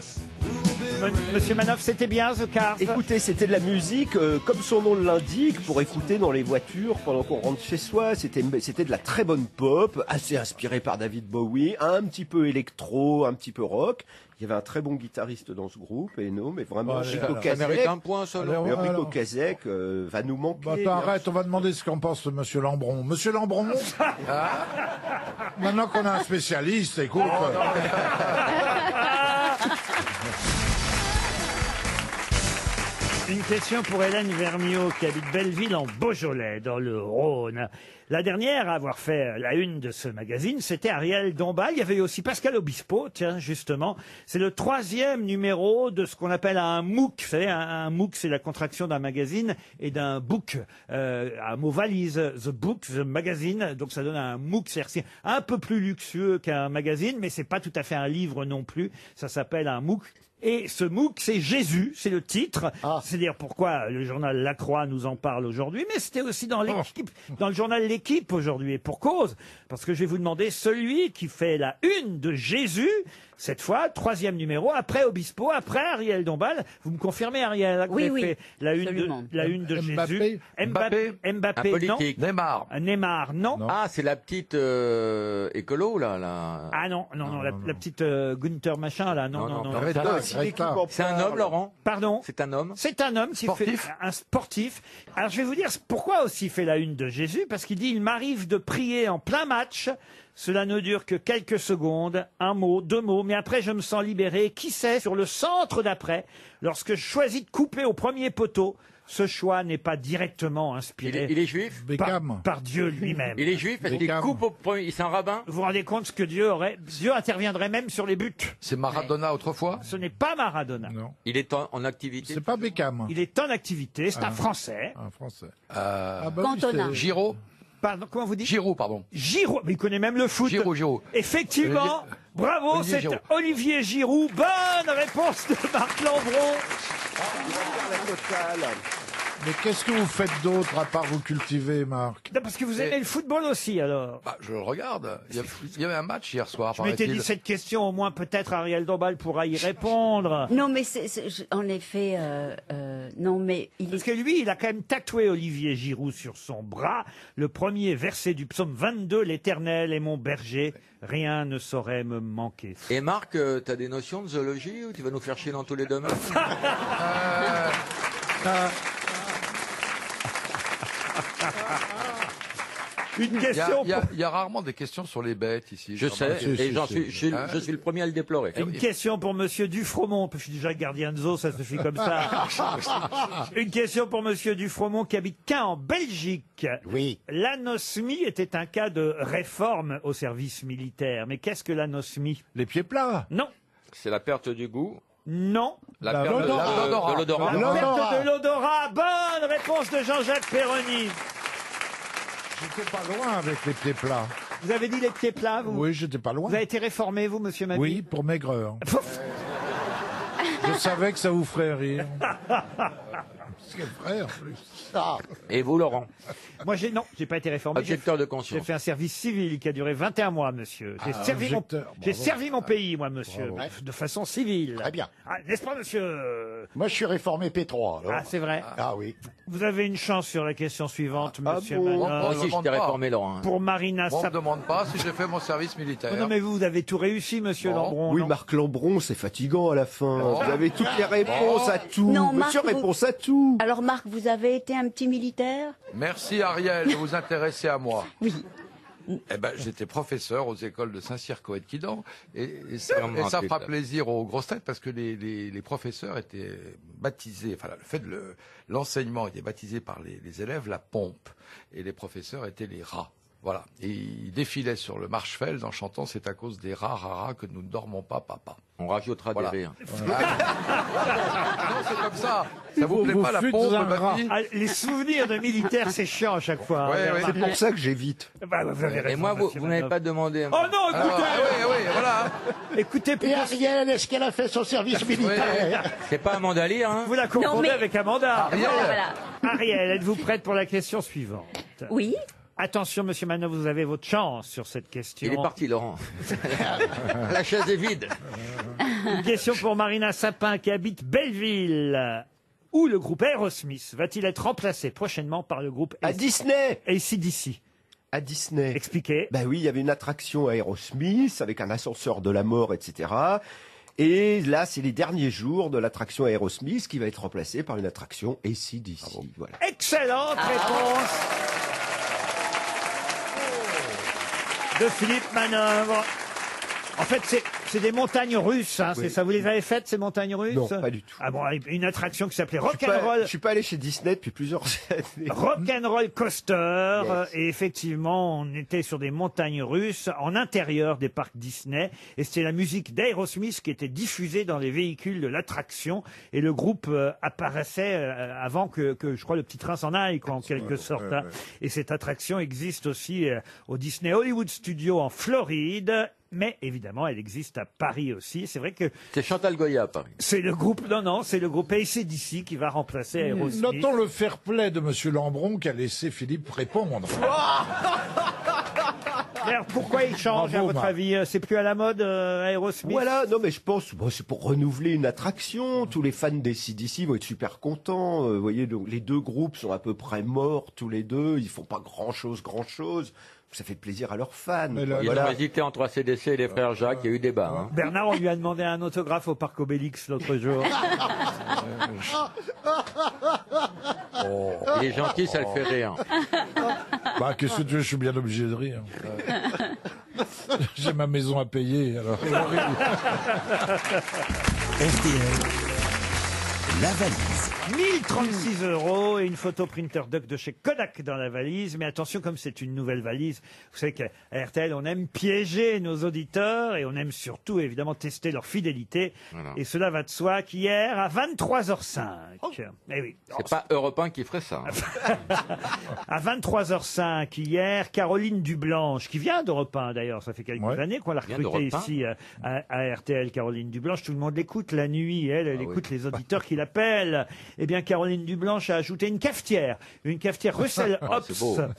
Monsieur Manoff, c'était bien, The Cars? Écoutez, c'était de la musique, comme son nom l'indique, pour écouter dans les voitures pendant qu'on rentre chez soi. C'était de la très bonne pop, assez inspirée par David Bowie, un petit peu électro, un petit peu rock. Il y avait un très bon guitariste dans ce groupe, et non, mais vraiment, Bah, Rico Ça mérite Kazek, un point, ça. non Allez, mais Rico alors. Kazek va nous manquer. Bah, attends, arrête, on va demander ce qu'en pense Monsieur Lambron. Monsieur Lambron Maintenant qu'on a un spécialiste, écoute. Une question pour Hélène Vergniaud qui habite Belleville en Beaujolais dans le Rhône. La dernière à avoir fait la une de ce magazine, c'était Ariel Dombal. Il y avait aussi Pascal Obispo, tiens, justement. C'est le 3e numéro de ce qu'on appelle un MOOC. Vous savez, un MOOC, c'est la contraction d'un magazine et d'un book. Un mot valise, the book, the magazine. Donc ça donne un MOOC. C'est un peu plus luxueux qu'un magazine, mais c'est pas tout à fait un livre non plus. Ça s'appelle un MOOC. Et ce MOOC, c'est Jésus, c'est le titre. C'est dire pourquoi le journal La Croix nous en parle aujourd'hui, mais c'était aussi dans l'équipe, dans le journal L'équipe aujourd'hui, et pour cause. Parce que je vais vous demander celui qui fait la une de Jésus, cette fois, 3e numéro, après Obispo, après Ariel Dombal. Vous me confirmez, Ariel, que Oui, vous avez oui, fait la une absolument. de Mbappé. Jésus? Mbappé, Un non. politique. Neymar. Neymar, non. Ah, c'est la petite écolo, là. Ah non, la petite Gunther machin, là, non. C'est un homme, Laurent? Pardon? C'est un homme? C'est un homme qui Sportif. fait un sportif. Alors je vais vous dire pourquoi aussi il fait la une de Jésus, parce qu'il dit il m'arrive de prier en plein match. Cela ne dure que quelques secondes, un mot, 2 mots, mais après je me sens libéré. Qui sait, sur le centre d'après, lorsque je choisis de couper au premier poteau, ce choix n'est pas directement inspiré Il est juif? par Dieu lui-même. Il est juif parce qu'il coupe au premier. Il est un rabbin? Vous vous rendez compte ce que Dieu interviendrait même sur les buts. C'est Maradona autrefois? Ce n'est pas Maradona. Non. Il est en activité? C'est pas Beckham. Il est en activité, c'est un Français. Un Français. Bah oui, Cantona. Giraud? Pardon, comment vous dites? Giroud, pardon. Giroud, mais il connaît même le foot. Giroud. Effectivement, bravo, Olivier c'est Giroud. Olivier Giroud. Bonne réponse de Marc Lambron. Mais qu'est-ce que vous faites d'autre à part vous cultiver, Marc? Non, parce que vous aimez le football aussi, alors. Bah, je le regarde. Il y avait un match hier soir, Je m'étais dit cette question, au moins peut-être Ariel Dombal pourra y répondre. Non, mais en effet, non, mais Parce que lui, il a quand même tatoué Olivier Giroud sur son bras. Le premier verset du psaume 22, l'Éternel est mon berger, rien ne saurait me manquer. Et Marc, t'as des notions de zoologie ou tu vas nous faire chier dans tous les domaines? Une question. Il y a rarement des questions sur les bêtes ici. Je sais, et je suis le premier à le déplorer. Une question pour Monsieur Dufromont. Je suis déjà gardien de zoo, ça se fait comme ça. Une question pour Monsieur Dufromont qui habite Caen en Belgique. Oui. L'anosmie était un cas de réforme au service militaire. Mais qu'est-ce que l'anosmie? Les pieds plats. Non. C'est la perte du goût. Non. La perte de l'odorat. La perte de l'odorat. Bonne réponse de Jean-Jacques Perroni. J'étais pas loin avec les pieds plats. Vous avez dit les pieds plats, vous? Oui, j'étais pas loin. Vous avez été réformé, vous, monsieur Mabille? Oui, pour maigreur. Je savais que ça vous ferait rire. C'est vrai, en plus. Et vous, Laurent? Moi, j'ai pas été réformé. Objecteur de conscience. J'ai fait un service civil qui a duré 21 mois, monsieur. J'ai servi mon pays, moi, monsieur, de façon civile. Très bien. Ah, n'est-ce pas, monsieur? Moi, je suis réformé P3. Alors. Ah, c'est vrai? Ah oui. Vous avez une chance sur la question suivante, monsieur bon Manon. Moi aussi, je t'ai réformé, Laurent. Pour Marina On ne Sap... demande pas si j'ai fait mon service militaire. Non, mais vous avez tout réussi, monsieur Lambron. Oui, non? Marc Lambron, c'est fatigant à la fin. Oh. Vous avez toutes les réponses à tout. Non, Monsieur Marc, réponse à tout. alors Marc, vous avez été un petit militaire? Merci Ariel de vous intéresser à moi. Oui. Eh ben, j'étais professeur aux écoles de Saint-Cyr-Coët-Quidan et ça fera plaisir aux grosses têtes parce que les professeurs étaient baptisés, enfin le fait de l'enseignement était baptisé par les élèves la pompe et les professeurs étaient les rats. Voilà. Et ils défilaient sur le Marchfeld en chantant c'est à cause des rats raras que nous ne dormons pas, papa. On rajoutera des rires. Non, c'est comme ça. Ça vous plaît pas la pompe, ma fille? Ah, les souvenirs de militaires, c'est chiant à chaque fois. Ouais, ouais. C'est pour ça que j'évite. Bah, vous avez raison, Et moi, monsieur vous n'avez Manon. pas demandé. Oh non, écoutez, Oui, voilà. écoutez Et plutôt- Ariel, est-ce qu'elle a fait son service militaire? C'est pas Amanda Lear, hein? Vous la confondez Non, mais- avec Amanda. Voilà. Ariel, êtes-vous prête pour la question suivante? Oui. Attention, monsieur Manon, vous avez votre chance sur cette question. Il est parti, Laurent. La chaise est vide. Une question pour Marina Sapin qui habite Belleville. Où le groupe Aerosmith va-t-il être remplacé prochainement par le groupe À Disney. AC/DC? À Disney. Expliquez. Ben oui, il y avait une attraction Aerosmith avec un ascenseur de la mort, etc. Et là, c'est les derniers jours de l'attraction Aerosmith qui va être remplacée par une attraction AC/DC. Voilà. Excellente réponse de Philippe Manœuvre. En fait, c'est des montagnes russes, hein, Oui. c'est ça. Vous les avez faites, ces montagnes russes? Non, pas du tout. Ah bon, une attraction qui s'appelait Je Rock'n'Roll. suis pas allé chez Disney depuis plusieurs années. Rock'n'Roll Coaster. Yes. Et effectivement, on était sur des montagnes russes, en intérieur des parcs Disney. Et c'était la musique d'Aerosmith qui était diffusée dans les véhicules de l'attraction. Et le groupe apparaissait avant que, je crois, le petit train s'en aille, quoi, en quelque sorte. Hein. Et cette attraction existe aussi au Disney Hollywood Studio en Floride. Mais évidemment, elle existe à Paris aussi. C'est vrai que C'est Chantal Goya à Paris. c'est le groupe, non, c'est le groupe AC/DC qui va remplacer Aerosmith. Notons le fair play de Monsieur Lambron qui a laissé Philippe répondre. D'ailleurs, pourquoi il change, Bravo, à votre Marc. avis? C'est plus à la mode, Aerosmith? Voilà, non mais je pense, bon, c'est pour renouveler une attraction. Tous les fans des CDC vont être super contents. Vous voyez, donc, les deux groupes sont à peu près morts tous les deux. Ils font pas grand chose. Ça fait plaisir à leurs fans. Mais quoi. là, Ils Voilà. ont hésité entre ACDC et les frères Jacques. Il y a eu débat. Hein. Bernard, on lui a demandé un autographe au parc Obélix l'autre jour. Il est gentil, ça le fait rire. Bah, qu'est-ce que tu veux, je suis bien obligé de rire. J'ai ma maison à payer, alors. RTL, La valise. 1036 € et une photo printer doc de chez Kodak dans la valise. Mais attention, comme c'est une nouvelle valise, vous savez qu'à RTL, on aime piéger nos auditeurs et on aime surtout, évidemment, tester leur fidélité. Voilà. Et cela va de soi qu'hier, à 23h05, eh oui. C'est pas Europe 1 qui ferait ça. À 23h05 hier, Caroline Dublanche, qui vient d'Europe 1 d'ailleurs, ça fait quelques années qu'on l'a Vient recrutée d'Europe 1. ici à RTL, Caroline Dublanche. Tout le monde l'écoute la nuit, elle écoute les auditeurs qui l'appellent. Eh bien, Caroline Dublanche a ajouté une cafetière Russell Ah, c'est beau. Hobbs,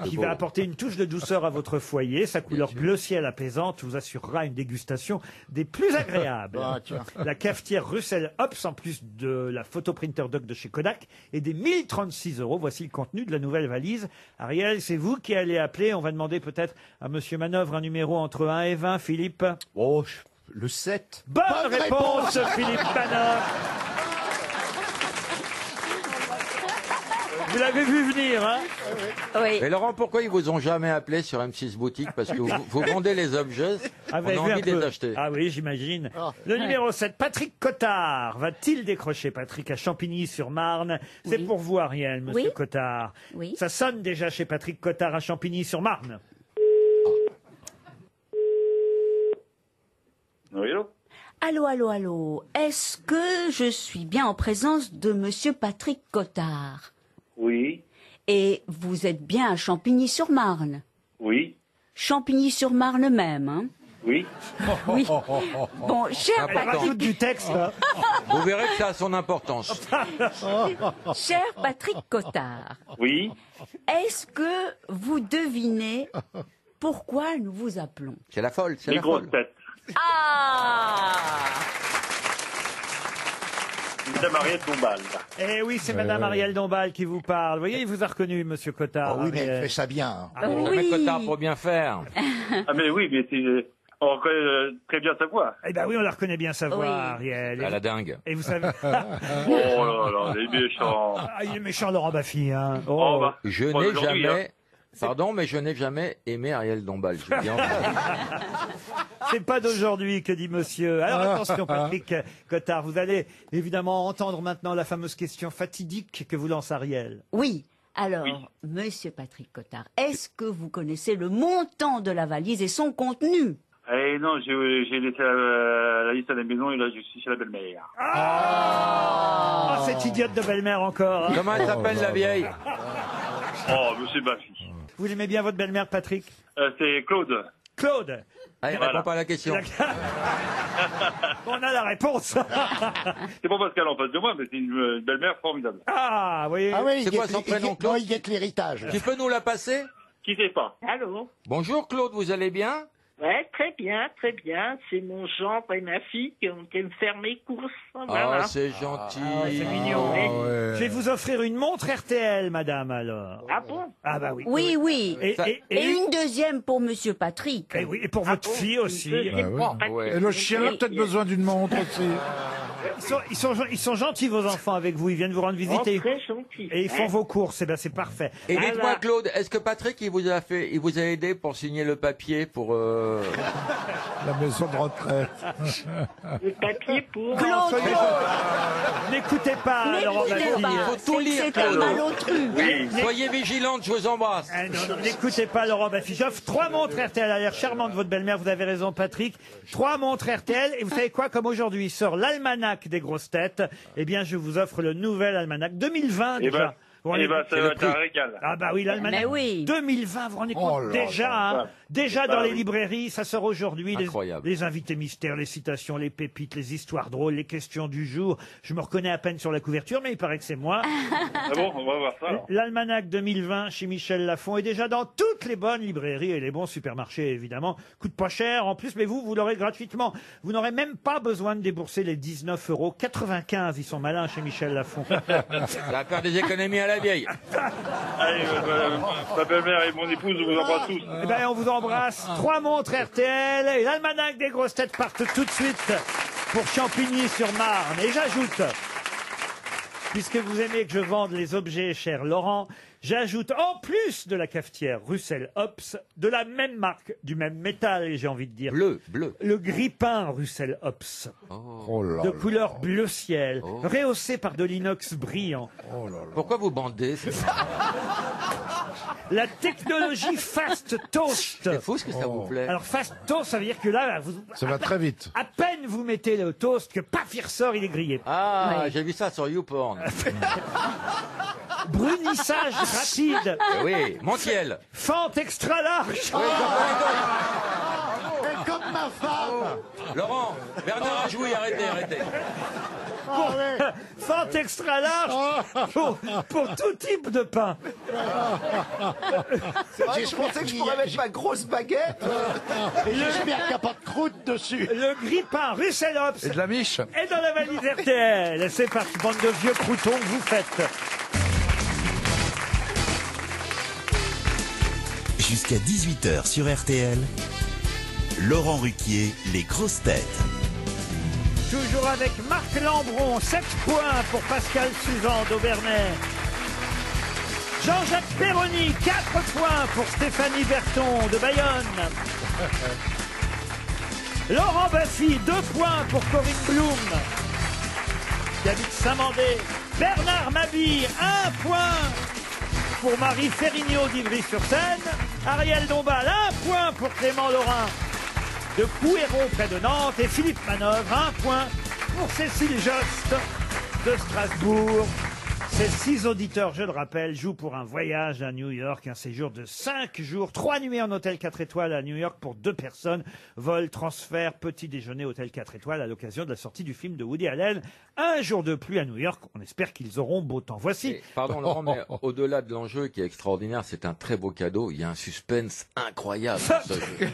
qui C'est beau. va apporter une touche de douceur à votre foyer. Sa couleur bleu ciel apaisante vous assurera une dégustation des plus agréables. Ah, tiens. La cafetière Russell Hobbs, en plus de la photoprinter doc de chez Kodak et des 1036 €. Voici le contenu de la nouvelle valise. Ariel, c'est vous qui allez appeler. On va demander peut-être à Monsieur Manœuvre un numéro entre 1 et 20. Philippe? Oh, le 7. Bonne réponse, Philippe Manœuvre. Vous l'avez vu venir, hein? Oui. Et Laurent, pourquoi ils vous ont jamais appelé sur M6 Boutique? Parce que vous vendez les objets, Ah, vous on a avez vu envie un de les peu. acheter. Ah oui, j'imagine. Le numéro 7, Patrick Cottard. Va-t-il décrocher, Patrick, à Champigny-sur-Marne? C'est pour vous, Ariel, Monsieur Oui. Cottard. Oui. Ça sonne déjà chez Patrick Cottard à Champigny-sur-Marne. Oui, allô? Allô, allô, allô. Est-ce que je suis bien en présence de Monsieur Patrick Cottard? Oui, Et vous êtes bien à Champigny-sur-Marne? oui, Champigny-sur-Marne même, hein? oui. Oui. Bon, cher Important. Patrick, Rajoute du texte, là. Vous verrez que ça a son importance. cher Patrick Cottard, Oui. est-ce que vous devinez pourquoi nous vous appelons? C'est la folle, c'est Les la folle. grosses têtes. Ah! Madame Ariel Dombal. Eh oui, c'est Madame Ariel Dombal qui vous parle. Vous voyez, il vous a reconnu, Monsieur Cottard. Ah oui, mais elle Ariel. fait ça bien. Ah oui. Jamais Cotard pour bien faire. Ah, mais oui, mais on reconnaît très bien sa voix. Eh ben oui, on la reconnaît bien sa voix, Oui. Ariel. À la dingue. Et vous savez... Oh là là, les méchants. Ah, il est méchant, Laurent Baffy, hein. Oh, bah, Je bon, n'ai aujourd'hui, jamais... Pardon, mais je n'ai jamais aimé Ariel Dombal. Je dis en fait. C'est pas d'aujourd'hui que dit monsieur. Alors attention, Patrick Cottard, vous allez évidemment entendre maintenant la fameuse question fatidique que vous lance Ariel. Oui. Alors, Monsieur Patrick Cottard, est-ce que vous connaissez le montant de la valise et son contenu? Eh non, j'ai laissé la liste à la maison et là, je suis chez la belle-mère. Ah, cette idiote de belle-mère encore, hein. Comment elle s'appelle la vieille? Oh, monsieur Baffy. Vous l'aimez bien votre belle-mère, Patrick? C'est Claude. Claude. Ah, il Voilà. répond pas à la question. On a la réponse. C'est pas parce qu'elle est en face de moi, mais c'est une belle-mère formidable. Ah, vous voyez. Ah oui, C'est quoi son prénom, Claude? Non, il guette l'héritage. Tu peux nous la passer? Qui sait pas? Allô? Bonjour Claude, vous allez bien? Ouais, très bien, très bien. C'est mon gendre et ma fille qui aiment faire mes courses. Voilà. Ah, c'est gentil. Ah, c'est mignon. ouais. Je vais vous offrir une montre RTL, madame, alors. Ah bon? Ah bah oui. Oui, oui. Et, Et une deuxième pour Monsieur Patrick. et oui, et pour votre fille aussi. Ah ouais. Et le chien a peut-être besoin d'une montre aussi. Ils sont gentils, vos enfants, avec vous. Ils viennent vous rendre visiter. Oh, très gentil. Et ils font Hein? vos courses. Eh ben, c'est parfait. Et Voilà. dites-moi Claude, est-ce que Patrick il vous a aidé pour signer le papier pour La maison de retraite. Le papier pour... Claude, N'écoutez pas, Laurent n'écoutez Baffy. pas. Il faut tout lire, C'était Claude. malotru. Soyez vigilante, je vous embrasse. Ah, non, n'écoutez pas Laurent Baffy. J'offre 3 montres RTL. Elle a l'air charmante, votre belle-mère. Vous avez raison, Patrick. 3 montres RTL. Et vous savez quoi? Comme aujourd'hui sort l'almanach des grosses têtes, eh bien, je vous offre le nouvel almanach 2020 Eh déjà. ben, Vous rendez compte? ça va être un régal. Ah bah oui, l'almanach Mais oui. 2020, vous vous rendez compte? Oh là déjà, là. hein, déjà Bah dans les oui. librairies, ça sort aujourd'hui. Incroyable. Les invités mystères, les citations, les pépites, les histoires drôles, les questions du jour. Je me reconnais à peine sur la couverture, mais il paraît que c'est moi. Ah bon, on va voir ça alors. L'almanach 2020 chez Michel Lafon est déjà dans toutes les bonnes librairies et les bons supermarchés, évidemment. Coûte pas cher en plus, mais vous l'aurez gratuitement. Vous n'aurez même pas besoin de débourser les 19,95 €. Ils sont malins chez Michel Lafon. Ça va faire des économies à la vieille. Allez, ma belle-mère et mon épouse, je vous embrasse tous. Eh ben, on vous embrasse. 3 montres RTL et l'almanach des grosses têtes partent tout de suite pour Champigny-sur-Marne. Et j'ajoute Puisque vous aimez que je vende les objets, cher Laurent, j'ajoute en plus de la cafetière Russell Hobbs, de la même marque, du même métal, j'ai envie de dire. Bleu. Le grille-pain Russell Hobbs. De couleur bleu ciel, rehaussé par de l'inox brillant. Pourquoi vous bandez? La technologie Fast Toast. C'est fou ce que ça vous plaît. Alors Fast Toast, ça veut dire que là, Ça va très vite. à peine vous mettez le toast que paf, il ressort, il est grillé. Ah, j'ai vu ça sur YouPorn. Brunissage rapide. Oui, Montiel. Fente extra large. Et comme ma femme. Laurent, Bernard a joué, arrêtez. Fente extra large pour tout type de pain. Je pensais que je pourrais mettre ma grosse baguette. Et j'espère qu'il n'y a pas de croûte dessus. Le grille-pain Russell Hobbs Et de la miche. est dans la valise RTL. C'est parti, bande de vieux croutons que vous faites. Jusqu'à 18h sur RTL, Laurent Ruquier, les grosses têtes. Toujours avec Marc Lambron, 7 points pour Pascal Suzanne d'Aubernais. Jean-Jacques Perroni, 4 points pour Stéphanie Berton de Bayonne. Laurent Baffy, 2 points pour Corinne Blum, qui habite Saint-Mandé. Bernard Mabille, 1 point pour Marie Ferrigno d'Ivry-sur-Seine. Ariel Dombal, 1 point pour Clément Laurin de Couéron près de Nantes. Et Philippe Manœuvre, 1 point pour Cécile Jost de Strasbourg. Ces 6 auditeurs, je le rappelle, jouent pour un voyage à New York, un séjour de 5 jours, 3 nuits en hôtel 4 étoiles à New York pour 2 personnes, vol, transfert, petit déjeuner, hôtel 4 étoiles à l'occasion de la sortie du film de Woody Allen. Un jour de pluie à New York, on espère qu'ils auront beau temps. Voici. Pardon Laurent, mais au-delà de l'enjeu qui est extraordinaire, c'est un très beau cadeau. Il y a un suspense incroyable dans ce jeu.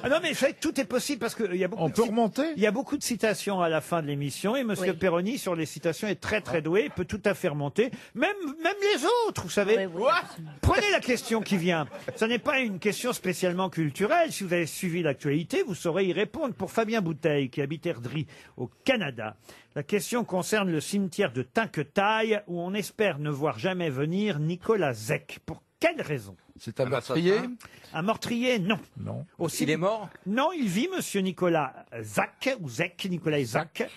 Ah non, mais vous savez que tout est possible parce qu'il y a beaucoup. On peut remonter. Il y a beaucoup de citations à la fin de l'émission et Monsieur Perroni sur les citations est très très doué. Il peut tout à fait remonter. Même les autres, vous savez. Prenez la question qui vient. Ce n'est pas une question spécialement culturelle. Si vous avez suivi l'actualité, vous saurez y répondre. Pour Fabien Bouteille, qui habite Erdry, au Canada, la question concerne le cimetière de Tinquetaille, où on espère ne voir jamais venir Nicolas Zec. Pour quelle raison? C'est un meurtrier? Un meurtrier, non. Non. Aussi, Il est mort? Non, il vit, Monsieur Nicolas Zec, ou Zec, Nicolas Zec,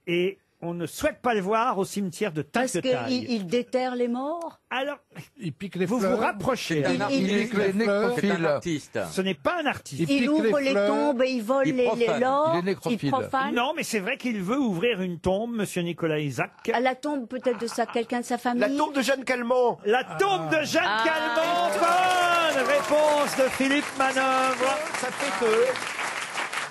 et on ne souhaite pas le voir au cimetière de Parce Tinquetaille. qu'il déterre les morts. Alors, Il pique les vous fleurs. vous rapprochez. Il est C'est un nécrophile. artiste. Ce n'est pas un artiste. Il ouvre les tombes et il vole Il profane. l'or. Il est nécrophile. profane. Non, mais c'est vrai qu'il veut ouvrir une tombe, Monsieur Nicolas Isaac. À la tombe peut-être de quelqu'un de sa famille. La tombe de Jeanne Calment. La tombe de Jeanne Calment. Bonne réponse de Philippe Manœuvre. Ça fait que...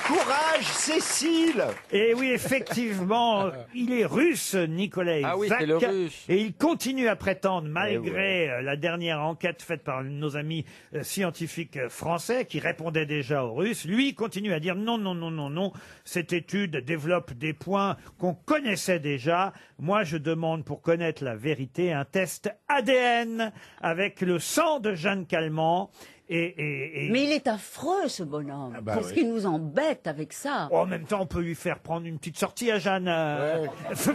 Courage, Cécile. Et oui, effectivement, il est russe, Nicolas Isaac. Ah oui, c'est le russe. Et il continue à prétendre, malgré la dernière enquête faite par nos amis scientifiques français, qui répondaient déjà aux Russes, lui il continue à dire non, cette étude développe des points qu'on connaissait déjà. Moi, je demande, pour connaître la vérité, un test ADN avec le sang de Jeanne Calment. Mais il est affreux, ce bonhomme. Qu'est-ce qu'il nous embête avec ça? En même temps, on peut lui faire prendre une petite sortie à Jeanne. Non.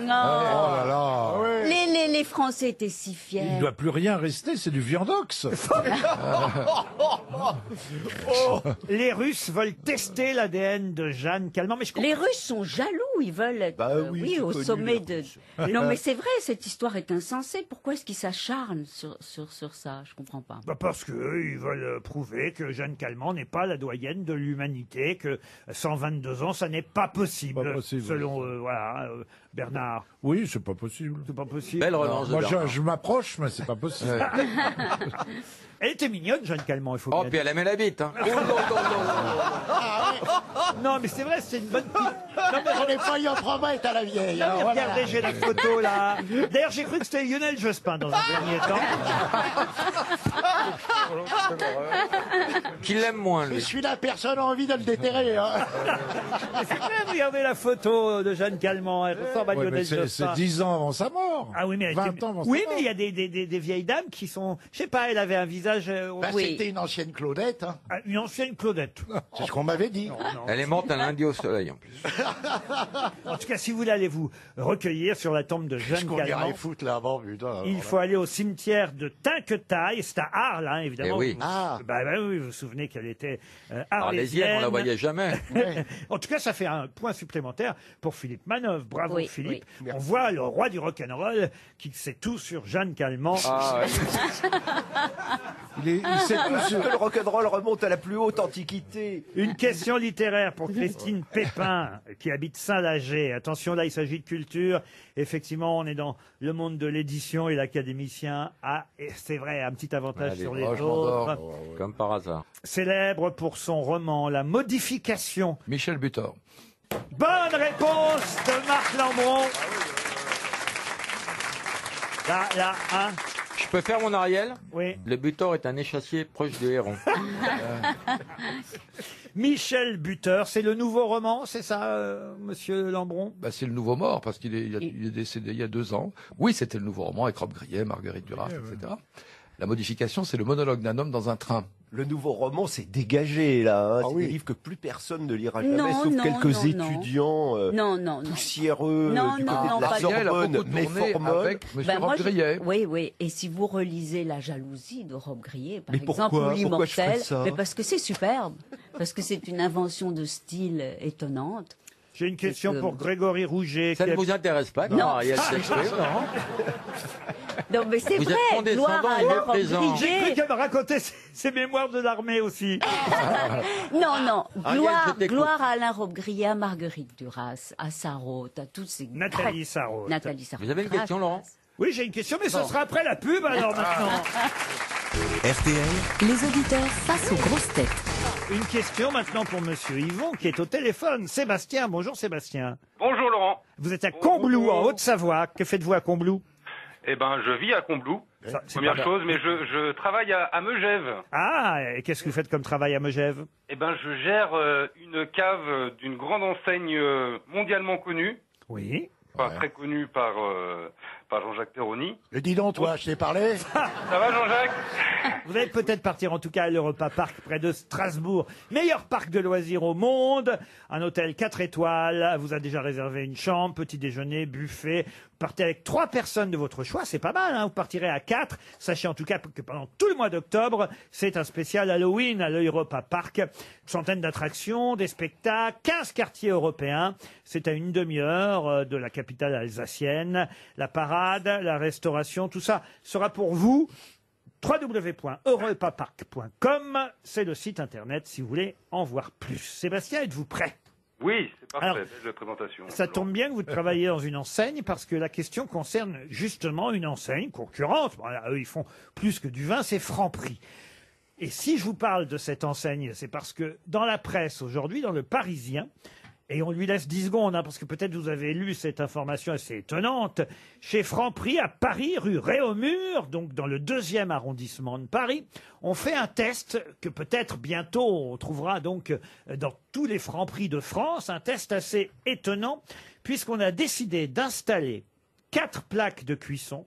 Oh là là. Les Français étaient si fiers. Il ne doit plus rien rester, c'est du viandox. Les Russes veulent tester l'ADN de Jeanne Calment. Mais les Russes sont jaloux, ils veulent être au sommet de... Non, mais c'est vrai, cette histoire est insensée. Pourquoi est-ce qu'ils s'acharnent sur ça? Je comprends pas. Parce qu'eux, ils veulent prouver que Jeanne Calment n'est pas la doyenne de l'humanité, que 122 ans, ça n'est pas possible, selon Bernard. Oui, c'est pas possible. C'est pas possible. Belle relance de Moi, Bernard. je m'approche, mais c'est pas possible. Elle était mignonne, Jeanne Calment, il faut bien puis dire. elle aimait la bite. Hein. Non, mais c'est vrai, c'est une bonne petite... Non, mais j'en ai failli en promettre à la vieille. Non, mais alors, regardez, voilà. j'ai la photo là. D'ailleurs, j'ai cru que c'était Lionel Jospin dans un dernier temps. Qui l'aime moins, Je lui. suis la personne a envie de le déterrer. Hein. C'est vrai, regardez la photo de Jeanne Calment. Elle ressemble à Ouais, Lionel mais c'est Jospin. 10 ans avant sa mort. Ah oui, mais 20 ans avant oui, sa mais mort. il y a des vieilles dames qui sont, je sais pas, elle avait un visage. Bah, c'était une ancienne Claudette. Hein. Ah, une ancienne Claudette. C'est ce qu'on m'avait dit. Elle est morte un lundi au soleil, en plus. En tout cas, si vous voulez aller vous recueillir sur la tombe de Qu'est-ce Jeanne qu'on Calment, irait foutre là-bas, putain. il faut aller au cimetière de Tinquetaille, c'est à Arles, hein, évidemment. Eh oui. Vous, Ah. bah oui, vous vous souvenez qu'elle était Arlésienne, on la voyait jamais. En tout cas, ça fait un point supplémentaire pour Philippe Manœuvre. Bravo Oui, Philippe. oui. On voit le roi du rock'n'roll qui sait tout sur Jeanne Calment. Ah, ouais. Il sait tout Parce sur... que le rock'n'roll remonte à la plus haute antiquité. Une question littéraire pour Christine Pépin, qui habite Saint-Lager. Attention, là, il s'agit de culture. Effectivement, on est dans le monde de l'édition et l'académicien a, et c'est vrai, un petit avantage Allez, sur les oh, je m'endors. autres. Comme par hasard. Célèbre pour son roman La Modification. Michel Butor. Bonne réponse de Marc Lambron. Là, hein. Je peux faire mon Ariel? Oui. Le Butor est un échassier proche du héron. Michel Buteur, c'est le nouveau roman, c'est ça, monsieur Lambron? Bah, c'est le nouveau mort, parce qu'il est, il est décédé il y a 2 ans. Oui, c'était le nouveau roman avec Rob Grillet, Marguerite Duras, etc. La modification, c'est le monologue d'un homme dans un train. Le nouveau roman s'est dégagé, là. Hein. Ah c'est oui. des livres que plus personne ne lira jamais, Non, sauf non, quelques non, étudiants non, poussiéreux Non, du non, côté non, de la pas du- Elle a Sorbonne, beaucoup mais tourné formol. avec M. Ben, Rob moi, Grillet. Oui, oui. Et si vous relisez La jalousie de Rob Grillet, par Mais exemple, pourquoi ou Pourquoi je ferais L'Immortel, ça mais parce que c'est superbe, parce que c'est une invention de style étonnante. J'ai une question Et que- pour Grégory Rouget. Ça qui ne a- vous intéresse pas, Non. Ariel Shakespeare, non? Non, mais c'est Vous êtes vrai, condescendant gloire à et Alain Rob méprisant. J'ai cru Grillet. qu'elle me racontait ses mémoires de l'armée aussi. Non, non, Ariel, je t'écoute. gloire à Alain Rob Grillet, à Marguerite Duras, à Sarraute, à tous ces... Nathalie Sarraute. Nathalie Sarraute. Vous avez une question, Laurent? Oui, j'ai une question, mais ce sera après la pub, alors maintenant. RTL, Les auditeurs face aux grosses têtes. Une question maintenant pour monsieur Yvon, qui est au téléphone. Sébastien, bonjour Sébastien. Bonjour Laurent. Vous êtes à Combloux, en Haute-Savoie. Que faites-vous à Combloux? Eh ben, je vis à Combloux. Ça, c'est Première pas- chose, mais je travaille à Megève. Ah, et qu'est-ce que vous faites comme travail à Megève? Eh ben, je gère une cave d'une grande enseigne mondialement connue. Oui. Enfin, très connue par Jean-Jacques Perroni. Mais dis donc, toi, je t'ai parlé. Ça va Jean-Jacques? Vous allez peut-être partir en tout cas à l'Europa Park près de Strasbourg. Meilleur parc de loisirs au monde. Un hôtel 4 étoiles. Vous a déjà réservé une chambre, petit déjeuner, buffet. Vous partez avec 3 personnes de votre choix. C'est pas mal, hein. Vous partirez à 4. Sachez en tout cas que pendant tout le mois d'octobre, c'est un spécial Halloween à l'Europa Park. Une centaine d'attractions, des spectacles, 15 quartiers européens. C'est à une demi-heure de la capitale alsacienne. La parade, la restauration, tout ça sera pour vous. www.europapark.com, c'est le site internet si vous voulez en voir plus. Sébastien, êtes-vous prêt? Oui, c'est parfait. Alors, belle présentation. Ça tombe bien que vous travaillez dans une enseigne parce que la question concerne justement une enseigne concurrente. Bon, là, eux, ils font plus que du vin, c'est Franprix. Et si je vous parle de cette enseigne, c'est parce que dans la presse aujourd'hui, dans le Parisien, et on lui laisse 10 secondes, hein, parce que peut-être vous avez lu cette information assez étonnante. Chez Franprix, à Paris, rue Réaumur, donc dans le 2e arrondissement de Paris, on fait un test que peut-être bientôt on trouvera donc dans tous les Franprix de France, un test assez étonnant, puisqu'on a décidé d'installer 4 plaques de cuisson,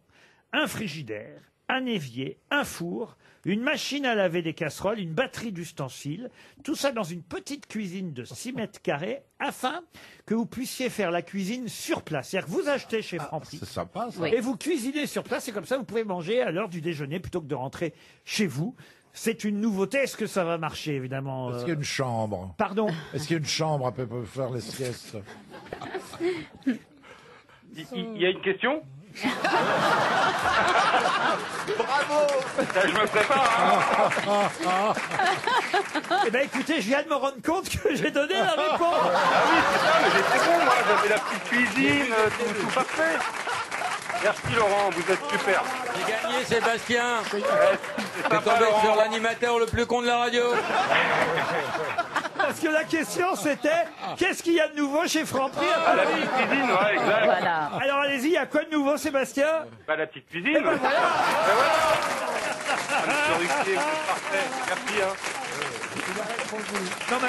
un frigidaire, un évier, un four, une machine à laver des casseroles, une batterie d'ustensiles, tout ça dans une petite cuisine de 6 mètres carrés, afin que vous puissiez faire la cuisine sur place. C'est-à-dire que vous achetez chez Franprix, C'est sympa, ça. et vous cuisinez sur place, et comme ça vous pouvez manger à l'heure du déjeuner plutôt que de rentrer chez vous. C'est une nouveauté. Est-ce que ça va marcher, évidemment? Est-ce qu'il y a une chambre? Pardon? Est-ce qu'il y a une chambre à peu pour faire les siestes? Il y a une question? Bravo! Je me prépare. Hein. Eh bien, écoutez, je viens de me rendre compte que j'ai donné la réponse. Ah oui, c'est ça, mais j'étais bon, moi. J'avais la petite cuisine, tout parfait. Merci Laurent, vous êtes super. J'ai gagné, Sébastien. C'est T'es sympa, tombé Laurent. sur l'animateur le plus con de la radio. Parce que la question c'était qu'est-ce qu'il y a de nouveau chez Franprix? Ah, la petite cuisine, ouais, exact. Voilà. Alors allez-y, il y a quoi de nouveau, Sébastien? Bah, la petite cuisine. Eh ben voilà. Ben voilà. Monsieur Ruquier, vous êtes parfait. Merci, hein. Non, mais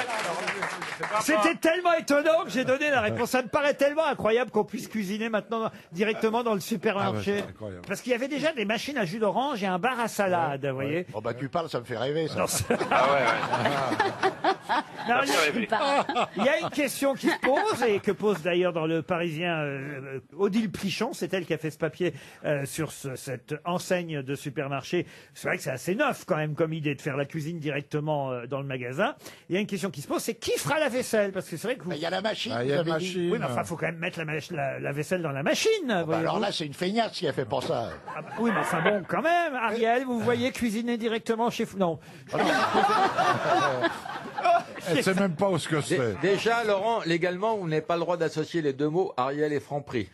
c'était tellement étonnant que j'ai donné la réponse. Ça me paraît tellement incroyable qu'on puisse cuisiner maintenant directement dans le supermarché. Ah ouais, c'est incroyable. Parce qu'il y avait déjà des machines à jus d'orange et un bar à salade, vous voyez. Oh bah tu parles, ça me fait rêver ça. Ah ouais. Non, Ça fait rêver. il y a une question qui se pose et que pose d'ailleurs dans le Parisien Odile Plichon, c'est elle qui a fait ce papier sur cette enseigne de supermarché. C'est vrai que c'est assez neuf quand même comme idée de faire la cuisine directement dans le magasin. Il y a une question qui se pose, c'est qui fera la vaisselle? Parce que c'est vrai que vous... Il y a la machine. Ah, il y a vous la avez dit. machine. Oui, mais enfin, faut quand même mettre la vaisselle dans la machine. Bah, voyez-vous. alors là, c'est une feignasse qui a fait pour ça. Ah bah oui, mais enfin bon, quand même, Ariel, vous voyez cuisiner directement chez vous? Non. Elle sait même pas où ce que c'est. Déjà, Laurent, légalement, vous n'avez pas le droit d'associer les deux mots Ariel et Franprix.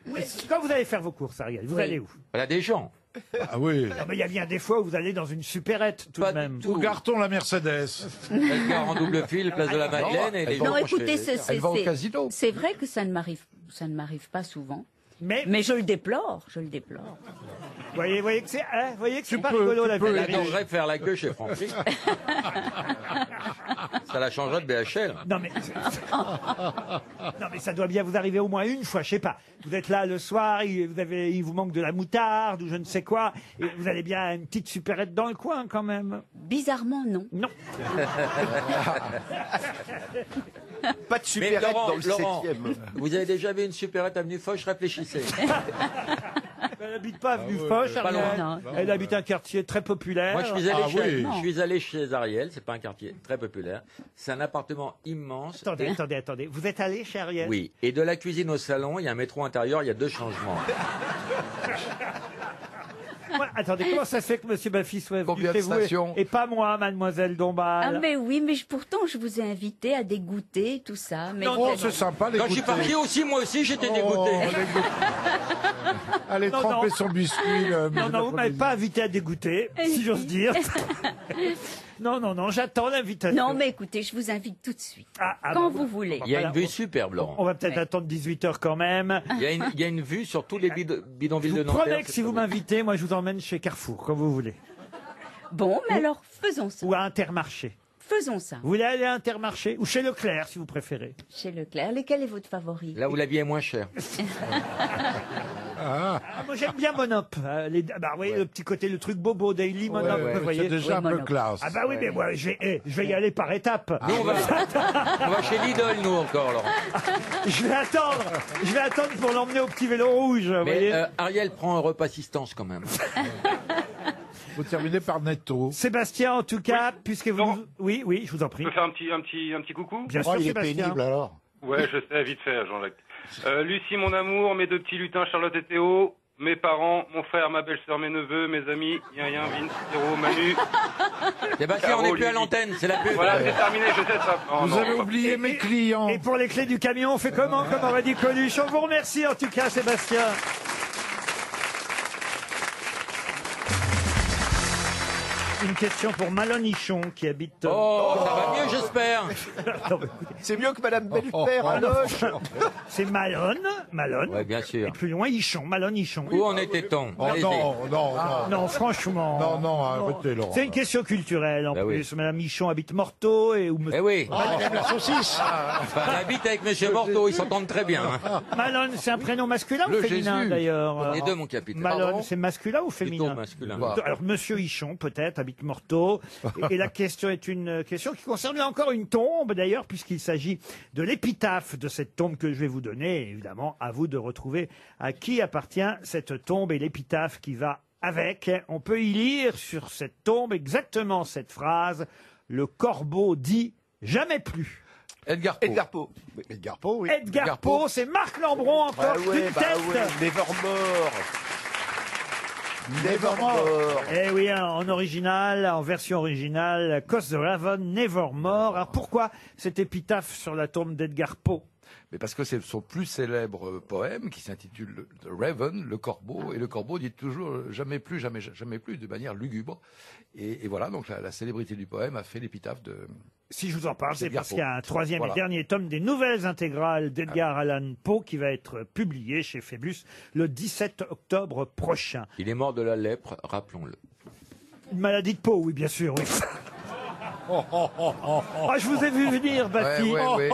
Oui, quand vous allez faire vos courses, Ariel, vous allez où? Voilà des gens. Ah oui. Non, mais il y a bien des fois où vous allez dans une supérette, tout de même. Ou Garton la Mercedes. Elle part en double fil, place de la Madeleine, et les gens Non, vont écoutez, chez- c'est vrai que ça ne m'arrive pas souvent. Mais je le déplore, je le déplore. Vous voyez que c'est pas rigolo la vie. Elle adorerait faire la queue chez Franprix. Ça la changerait de BHL. Non mais ça doit bien vous arriver au moins une fois, je sais pas. Vous êtes là le soir, il vous manque de la moutarde ou je ne sais quoi, et vous allez bien à une petite supérette dans le coin quand même. Bizarrement, non. Non. Pas de Mais supérette Laurent, dans le Laurent, 7e. vous avez déjà vu une supérette avenue Foch? Réfléchissez. Elle n'habite pas avenue Foch, Pas Ariel. loin. Elle habite un quartier très populaire. Moi, je suis allé chez Ariel, c'est pas un quartier très populaire. C'est un appartement immense. Attendez. Vous êtes allé chez Ariel? Oui. Et de la cuisine au salon, il y a un métro intérieur, il y a 2 changements. Ouais, attendez, comment ça se fait que M. Baffy soit venu Combien de chez vous stations et pas moi, mademoiselle Dombal? Ah mais oui, mais pourtant je vous ai invité à dégoûter tout ça. Mais Oh, c'est sympa, les Quand je suis parti aussi, moi aussi, j'étais dégoûté. Allez Non, tremper non. son biscuit. Non, vous m'avez pas invité à dégoûter, si j'ose dire. Non, j'attends l'invitation. Non, mais écoutez, je vous invite tout de suite. Ah, Quand bon, vous voulez. Il y a une vue superbe, Laurent. On va peut-être attendre 18h quand même. Il y a une vue sur tous les bidonvilles de Je vous Nanterre. promets que si vous m'invitez, moi je vous emmène chez Carrefour, quand vous voulez. Bon, mais alors faisons ça. Ou à Intermarché. Faisons ça. Vous voulez aller à Intermarché? Ou chez Leclerc, si vous préférez. Chez Leclerc, lequel est votre favori? Là où la vie est moins chère. Moi j'aime bien Monop. Vous voyez le petit côté, le truc bobo, Daily Monop, vous voyez. C'est déjà un peu classe. Ah bah oui, mais moi je vais y aller par étapes. Nous, on va chez Lidl, nous, encore, Laurent. Je vais attendre pour l'emmener au petit vélo rouge, vous voyez. Mais Ariel prend un repas assistance, quand même. Vous terminez par Netto. Sébastien, en tout cas, puisque vous... Laurent. Oui, je vous en prie. Je peux faire un petit coucou? Bien sûr, il est Sébastien. pénible alors. Ouais, je sais, vite fait, Jean-Jacques. Lucie, mon amour, mes 2 petits lutins, Charlotte et Théo, mes parents, mon frère, ma belle-sœur, mes neveux, mes amis, Yin, Vince, Hiro, Manu. Sébastien, on n'est plus à l'antenne, c'est la pub. Voilà, c'est terminé, je sais ça. Non, Vous non, avez oublié mes clients. Et pour les clés du camion, on fait comment, comme aurait dit Coluche? On vous remercie en tout cas, Sébastien. Une question pour Malonichon qui habite... Oh, ça va mieux, j'espère. C'est mieux que Madame Bellepère, Anoche. C'est Malone. Ouais, bien sûr. Et plus loin, Ichon, Malone-Ichon. Où en était-on? Oh Allez-y. Non, franchement. Non, arrêtez, Laurent. C'est une question culturelle en Bah plus. oui. Madame Michon habite Morteau et où Eh oui. Elle aime la saucisse. Enfin, elle habite avec Monsieur Morteau, ils s'entendent très bien. hein. Malone, c'est un prénom masculin ou Le féminin Jésus. d'ailleurs? Les deux, mon capitaine. Malone, c'est masculin ou féminin? Plutôt masculin. Alors, Monsieur Ichon, peut-être, habite Morteau. Et la question est une question qui concerne là encore une tombe, d'ailleurs, puisqu'il s'agit de l'épitaphe de cette tombe que je vais vous donner. Et évidemment, à vous de retrouver à qui appartient cette tombe et l'épitaphe qui va avec. On peut y lire sur cette tombe exactement cette phrase. Le corbeau dit jamais plus. Edgar Poe. Edgar Poe. Edgar Poe, oui. Edgar Poe, c'est Marc Lambron encore d'une tête. Nevermore. Nevermore. Eh oui, hein, en original, en version originale, Cause the Raven, Nevermore. Alors pourquoi cette épitaphe sur la tombe d'Edgar Poe? mais parce que c'est son plus célèbre poème qui s'intitule The Raven, le corbeau, et le corbeau dit toujours jamais plus, jamais, jamais plus, de manière lugubre. Et voilà, donc la célébrité du poème a fait l'épitaphe de... Si je vous en parle, c'est parce qu'il y a un troisième Voilà. et dernier tome des nouvelles intégrales d'Edgar Allan Poe qui va être publié chez Phébus le 17 octobre prochain. Il est mort de la lèpre, rappelons-le. Une maladie de Poe, oui, bien sûr, oui. Ah, je vous ai vu venir, Bappi. Ouais.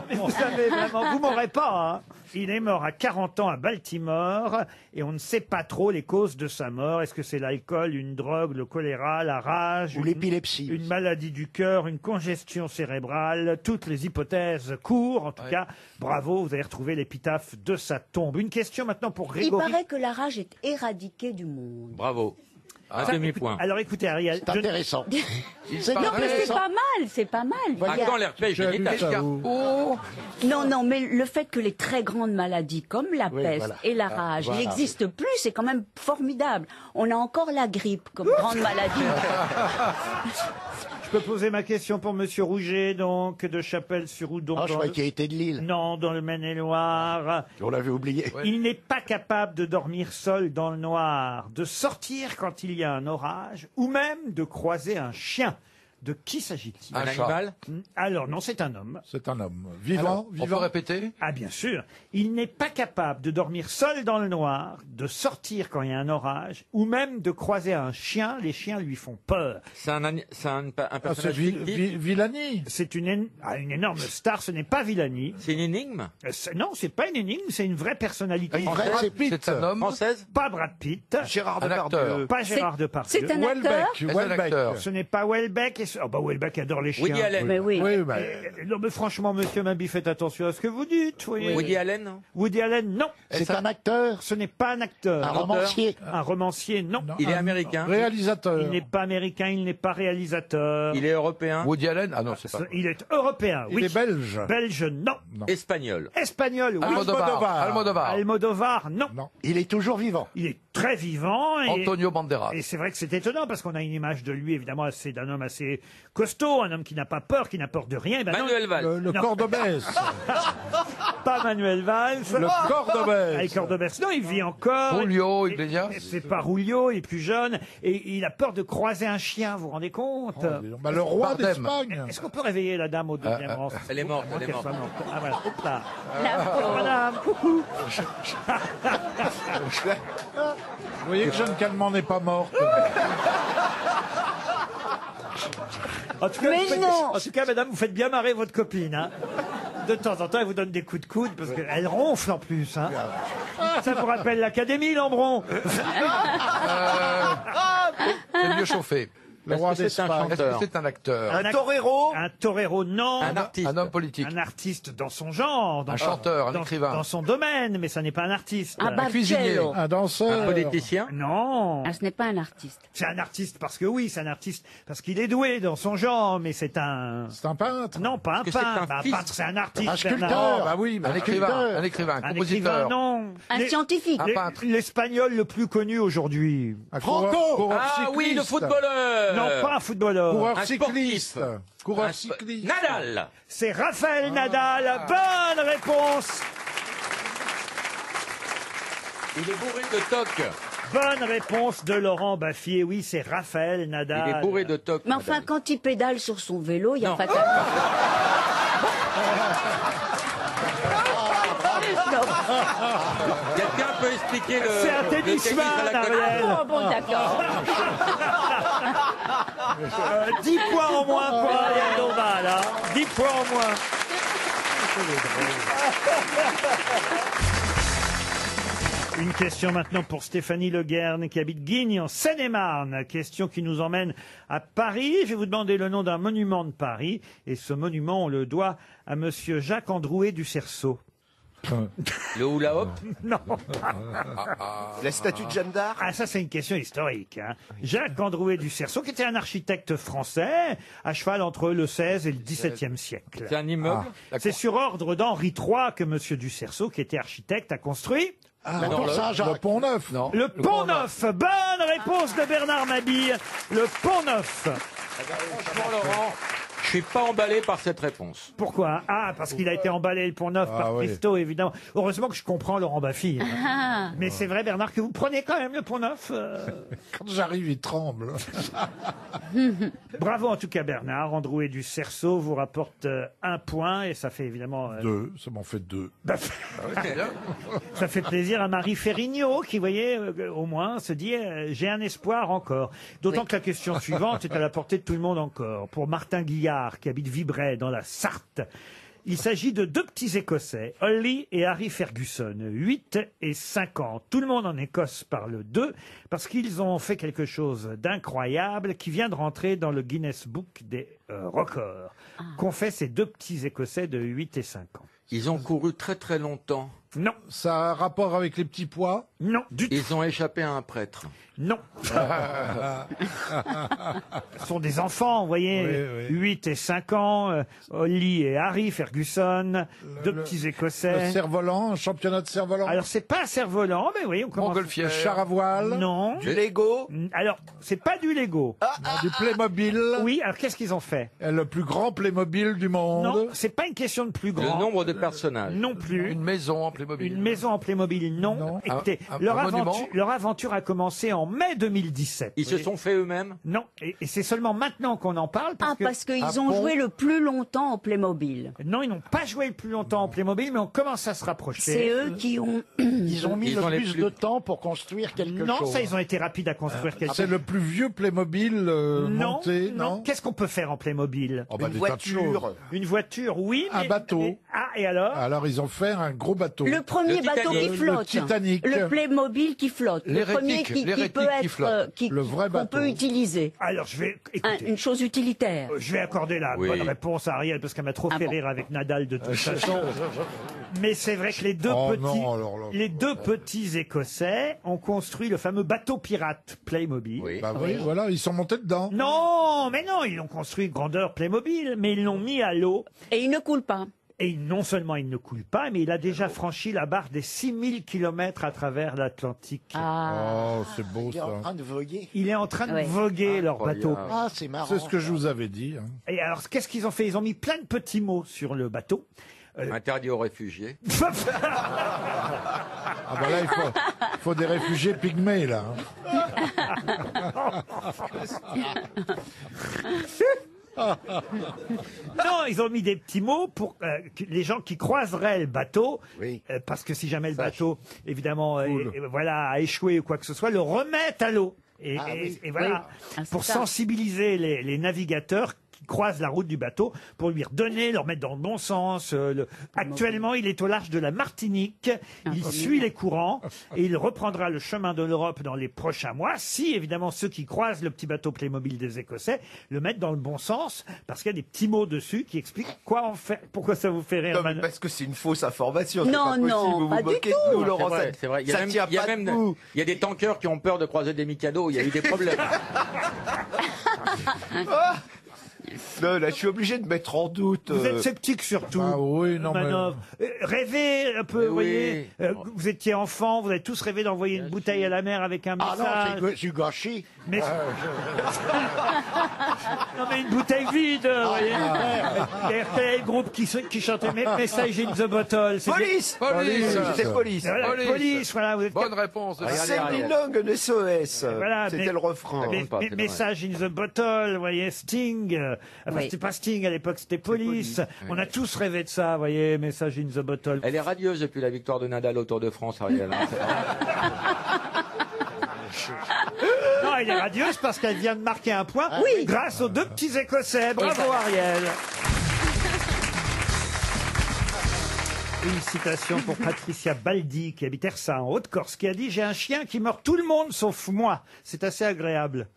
Mais vous savez, vraiment, vous m'aurez pas. Hein. Il est mort à 40 ans à Baltimore et on ne sait pas trop les causes de sa mort. Est-ce que c'est l'alcool, une drogue, le choléra, la rage Ou l'épilepsie. Une maladie du cœur, une congestion cérébrale. Toutes les hypothèses courent. En tout cas, bravo, vous avez retrouvé l'épitaphe de sa tombe. Une question maintenant pour Il Grégory. paraît que la rage est éradiquée du monde. Bravo. Un Ça, demi-point. Alors écoutez, Ariel. C'est intéressant. Non, mais c'est pas mal, c'est pas mal. À quand l'herpès génital? Non, mais le fait que les très grandes maladies comme la peste voilà. et la rage voilà. n'existent plus, c'est quand même formidable. On a encore la grippe comme grande maladie. Je peux poser ma question pour Monsieur Rouget, donc, de Chapelle-sur-Oudon. Ah, je croyais qu'il était de Lille. Non, dans le Maine-et-Loire. On l'avait oublié. Il n'est pas capable de dormir seul dans le noir, de sortir quand il y a un orage, ou même de croiser un chien. De qui s'agit-il? Un animal? Alors non, c'est un homme. C'est un homme. Vivant, Alors, on peut vivant. répéter? Ah bien sûr. Il n'est pas capable de dormir seul dans le noir, de sortir quand il y a un orage, ou même de croiser un chien. Les chiens lui font peur. C'est un Ah, c'est personnage fictif? Villani. C'est une énorme star, ce n'est pas Villani. C'est une énigme? Non, c'est pas une énigme, c'est une vraie personnalité. Une vraie, c'est Pitt. C'est un homme? Française? Pas Brad Pitt, Gérard Un acteur. Depardieu. pas Gérard Depardieu. C'est un acteur. Est-ce un acteur? Ce n'est pas Welbeck. Oh bah Welbeck adore les chiens. Woody Allen. Mais oui. Oui, bah, Non mais franchement, monsieur Mabi, faites attention à ce que vous dites. Voyez. Woody Allen, non? Woody Allen, non. C'est un acteur. Ce n'est pas un acteur. Un romancier. Un romancier, non. non, Il est un américain? Réalisateur. Il n'est pas américain, il n'est pas réalisateur. Il est européen? Woody Allen? Ah non, c'est pas. Il est européen, Il oui. est belge. Belge, non. Espagnol? Espagnol, oui. Almodovar. Almodovar, non. Non. Il est toujours vivant. Il est très vivant. Et... Antonio Banderas. Et c'est vrai que c'est étonnant parce qu'on a une image de lui, évidemment, assez d'un homme assez costaud, un homme qui n'a pas peur, qui n'a peur de rien. Eh ben non, Manuel Valls? Le Non. Cordobès. pas Manuel Valls. Le Ah, Cordobès. le Cordobès. Non, il vit encore. Julio Et- Iglesias. et C'est pas Julio, il est plus jeune. Et il a peur de croiser un chien, vous vous rendez compte? Bah, le roi Bardem. d'Espagne. Est-ce qu'on peut réveiller la dame au deuxième rang? Elle est morte, elle est Qu'elle morte. soit morte. Ah voilà, hop là. La pauvre. Madame, coucou. Vous voyez que Jeanne Calment n'est pas morte. En tout cas, Mais vous faites- non. en tout cas, madame, vous faites bien marrer votre copine. Hein. De temps en temps, elle vous donne des coups de coude parce qu'elle ronfle en plus. Hein. Ça vous rappelle l'Académie, Lambron. C'est mieux chauffé. Le roi Est-ce que c'est un d'Espagne. Est-ce que chanteur? c'est un acteur? Un torero. Un torero, non. Un artiste? Un homme politique? Un artiste dans son genre. Dans Un chanteur, un dans- écrivain. Dans son domaine, mais ça n'est pas un artiste. Un cuisinier. Barcello. Un danseur. Un politicien? Non. Ah, ce n'est pas un artiste. C'est un artiste parce que oui, c'est un artiste parce qu'il est doué dans son genre, mais c'est un... C'est un peintre. Non, pas un Est-ce que c'est peintre. un Bah, fils? peintre, c'est un artiste. Un sculpteur. Bernard. Bah oui, mais Un écrivain, un Un compositeur. écrivain, non. Un Les- scientifique. Un peintre. L'espagnol le plus connu aujourd'hui. un Franco. coureur Ah oui, le cycliste. footballeur! Non, pas un footballeur. Coureur Un cycliste. sportif. Coureur Un cycliste. Nadal! C'est Raphaël Nadal. Bonne réponse. Il est bourré de toc. Bonne réponse de Laurent Baffy. Et oui, c'est Raphaël Nadal. Il est bourré de toc. Mais enfin, madame. quand il pédale sur son vélo, il y a Non. fatalement... Quelqu'un peut expliquer le. C'est un le tennisman, tennis à la Ariel. colonne? Ah bon, d'accord. 10 points en moins pour Ariel Dombal. Hein. 10 points en moins. Une question maintenant pour Stéphanie Le Guerne qui habite Guignes en Seine-et-Marne. Question qui nous emmène à Paris. Je vais vous demander le nom d'un monument de Paris. Et ce monument, on le doit à monsieur Jacques Androuet du Cerceau. Le hula hop? Non. La statue de Jeanne d'Arc. Ah, ça, c'est une question historique. Hein. Jacques Androuet du Cerceau, qui était un architecte français, à cheval entre le XVI et le XVIIe siècle. C'est un immeuble? C'est sur ordre d'Henri III que monsieur du Cerceau, qui était architecte, a construit La tour Saint-Jacques. Le Pont Neuf. Non. le Pont Neuf. Bonne réponse de Bernard Mabille. Le Pont Neuf. Franchement, Laurent, Je suis pas emballé par cette réponse. Pourquoi? Ah, parce qu'il a été emballé le Pont Neuf par oui. Christo, évidemment. Heureusement que je comprends Laurent Baffy. Ah. Mais c'est vrai, Bernard, que vous prenez quand même le Pont Neuf. Quand j'arrive, il tremble. Bravo en tout cas, Bernard. Androuet du Cerceau vous rapporte 1 point et ça fait évidemment... 2, ça m'en fait 2. Ça fait plaisir à Marie Ferrigno qui, vous voyez, au moins se dit j'ai un espoir encore. D'autant que la question suivante est à la portée de tout le monde encore. Pour Martin Guillard qui habite Vibray dans la Sarthe. Il s'agit de 2 petits Écossais, Holly et Harry Ferguson, 8 et 5 ans. Tout le monde en Écosse parle d'eux parce qu'ils ont fait quelque chose d'incroyable qui vient de rentrer dans le Guinness Book des records. Qu'ont fait ces 2 petits Écossais de 8 et 5 ans? Ils ont couru très très longtemps. Non. Ça a un rapport avec les petits pois? Non, du tout. Ils ont échappé à un prêtre. Non. Ce sont des enfants, vous voyez, Oui. 8 et 5 ans, Holly et Harry Ferguson, 2 petits Écossais. Le cerf-volant, un championnat de cerf-volant? Alors, c'est pas un cerf-volant, mais oui, on commence... Le char à voile? Non. Du Lego? Alors, c'est pas du Lego. Du Playmobil? Oui, alors qu'est-ce qu'ils ont fait? Le plus grand Playmobil du monde? Non, c'est pas une question de plus grand. Le nombre de personnages. Non plus. Une maison en Playmobil. Une maison en Playmobil, non. Écoutez, leur aventure a commencé en mai 2017. Ils se sont fait eux-mêmes? Non, et c'est seulement maintenant qu'on en parle. Parce qu'ils ont joué le plus longtemps au Playmobil. Non, ils n'ont pas joué le plus longtemps au Playmobil, mais on commence à se rapprocher. C'est eux qui ont... Ils ont mis le plus de temps pour construire quelque chose. Non, ça, ils ont été rapides à construire quelque chose. C'est le plus vieux Playmobil monté, non? Qu'est-ce qu'on peut faire en Playmobil? Une voiture. Une voiture, oui. Un bateau. Et alors? Alors, ils ont fait un gros bateau. Le premier bateau qui flotte. Le Titanic. Le Playmobil qui flotte. Le premier qui peut être... Le vrai qu'on bateau. peut utiliser. Alors, je vais... Écoutez, Une chose utilitaire. je vais accorder la bonne réponse à Ariel, parce qu'elle m'a trop fait rire avec Nadal de toute façon. Mais c'est vrai que les deux petits Écossais ont construit le fameux bateau pirate Playmobil. Oui. Bah oui, voilà, ils sont montés dedans. Non, mais non, ils l'ont construit grandeur Playmobil, mais ils l'ont mis à l'eau. Et il ne coule pas. Et non seulement il ne coule pas, mais il a déjà franchi la barre des 6000 km à travers l'Atlantique. Oh, c'est beau Il est en ça. train de voguer. Il est en train de voguer, leur bateau. Ah, c'est marrant. C'est ce que je vous avais dit. Hein. Et alors, qu'est-ce qu'ils ont fait? Ils ont mis plein de petits mots sur le bateau. Interdit aux réfugiés. Ah bah là, il faut des réfugiés pygmées, là. Non, ils ont mis des petits mots pour les gens qui croiseraient le bateau, parce que si jamais le bateau, évidemment, voilà, a échoué ou quoi que ce soit, le remettent à l'eau. Et voilà, pour sensibiliser les navigateurs qui croisent la route du bateau, pour lui redonner, leur mettre dans le bon sens. Actuellement, il est au large de la Martinique. Il suit les courants et il reprendra le chemin de l'Europe dans les prochains mois. Si, évidemment, ceux qui croisent le petit bateau Playmobil des Écossais le mettent dans le bon sens, parce qu'il y a des petits mots dessus qui expliquent quoi en faire. Pourquoi ça vous fait rire, Non, mais Manon? parce que c'est une fausse information. Non, c'est pas possible, non, vous vous pas du moquez de tout. nous, Laurent. C'est vrai. Ça tient Il y a pas même debout. il y a des tankers qui ont peur de croiser des Mikado. Il y a eu des problèmes. Non, là, je suis obligé de mettre en doute. Vous êtes sceptique surtout. Ah oui, non, mais... Manov. Rêvez un peu, Mais vous voyez. oui. Vous étiez enfant, vous avez tous rêvé d'envoyer une bouteille à la mer avec un Ah message. non, c'est du gâchis. Mais... non, mais une bouteille vide, vous voyez. Il y a RTL Group qui chantait Message in the Bottle. C'était- Police. C'est police. Voilà, police, voilà. Vous êtes... Bonne réponse. Sending long an SOS. Voilà, C'était mais- le refrain. Message in the Bottle, vous voyez, Sting. Enfin, Oui. c'était pas Sting à l'époque, c'était Police. On a tous rêvé de ça, vous voyez, Message in the Bottle. Elle est radieuse depuis la victoire de Nadal au Tour de France, Ariel. hein. Non, elle est radieuse parce qu'elle vient de marquer un point grâce aux 2 petits Écossais. Bravo, Ariel. Une citation pour Patricia Baldi, qui habite Ersa, en Haute-Corse, qui a dit « J'ai un chien qui meurt tout le monde sauf moi. C'est assez agréable.